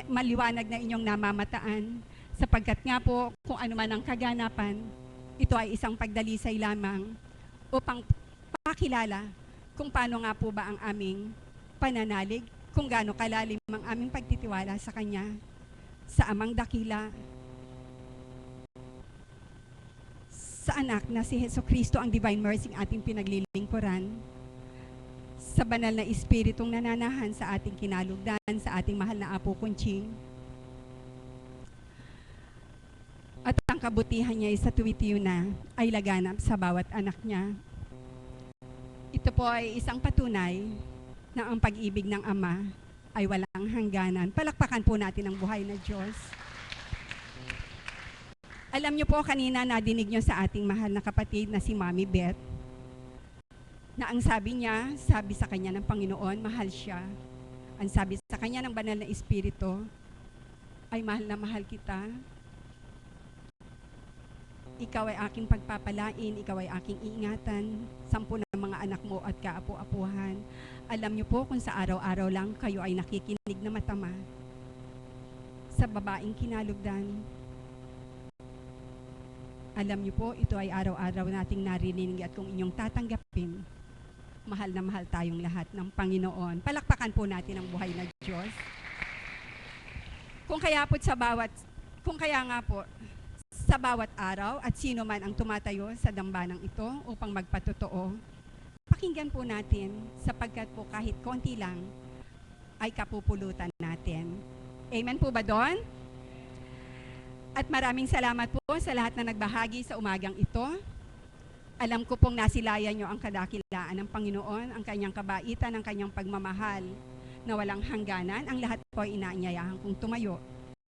maliwanag na inyong namamataan. Sapagkat nga po, kung ano man ang kaganapan, ito ay isang pagdalisay lamang upang pakilala kung paano nga po ba ang aming pananalig, kung gaano kalalim ang aming pagtitiwala sa Kanya, sa Amang Dakila, sa anak na si Jesucristo, ang Divine Mercy ang ating pinaglilingkuran, sa banal na Espiritong nananahan sa ating kinalugdan, sa ating mahal na Apo Conching. At ang kabutihan niya sa tuwitiyo na ay laganap sa bawat anak niya. Ito po ay isang patunay na ang pag-ibig ng Ama ay walang hangganan. Palakpakan po natin ang buhay na Diyos. Alam niyo po, kanina nadinig niyo sa ating mahal na kapatid na si Mami Beth, na ang sabi niya, sabi sa kanya ng Panginoon, mahal siya. Ang sabi sa kanya ng banal na Espiritu, ay mahal na mahal kita. Ikaw ay aking pagpapalain, ikaw ay aking iingatan, 10 ng mga anak mo at kaapu-apuhan. Alam niyo po kung sa araw-araw lang kayo ay nakikinig na matama sa babaeng kinalugdan. Alam niyo po, ito ay araw-araw nating narinig at kung inyong tatanggapin, mahal na mahal tayong lahat ng Panginoon. Palakpakan po natin ang buhay na Diyos. Kung kaya nga po, sa bawat araw at sino man ang tumatayo sa dambanang ito upang magpatotoo, pakinggan po natin sapagkat po kahit konti lang ay kapupulutan natin. Amen po ba doon? At maraming salamat po sa lahat na nagbahagi sa umagang ito. Alam ko pong nasilayan nyo ang kadakilaan ng Panginoon, ang kanyang kabaitan, ang kanyang pagmamahal na walang hangganan. Ang lahat po ay inaanyayahan kong tumayo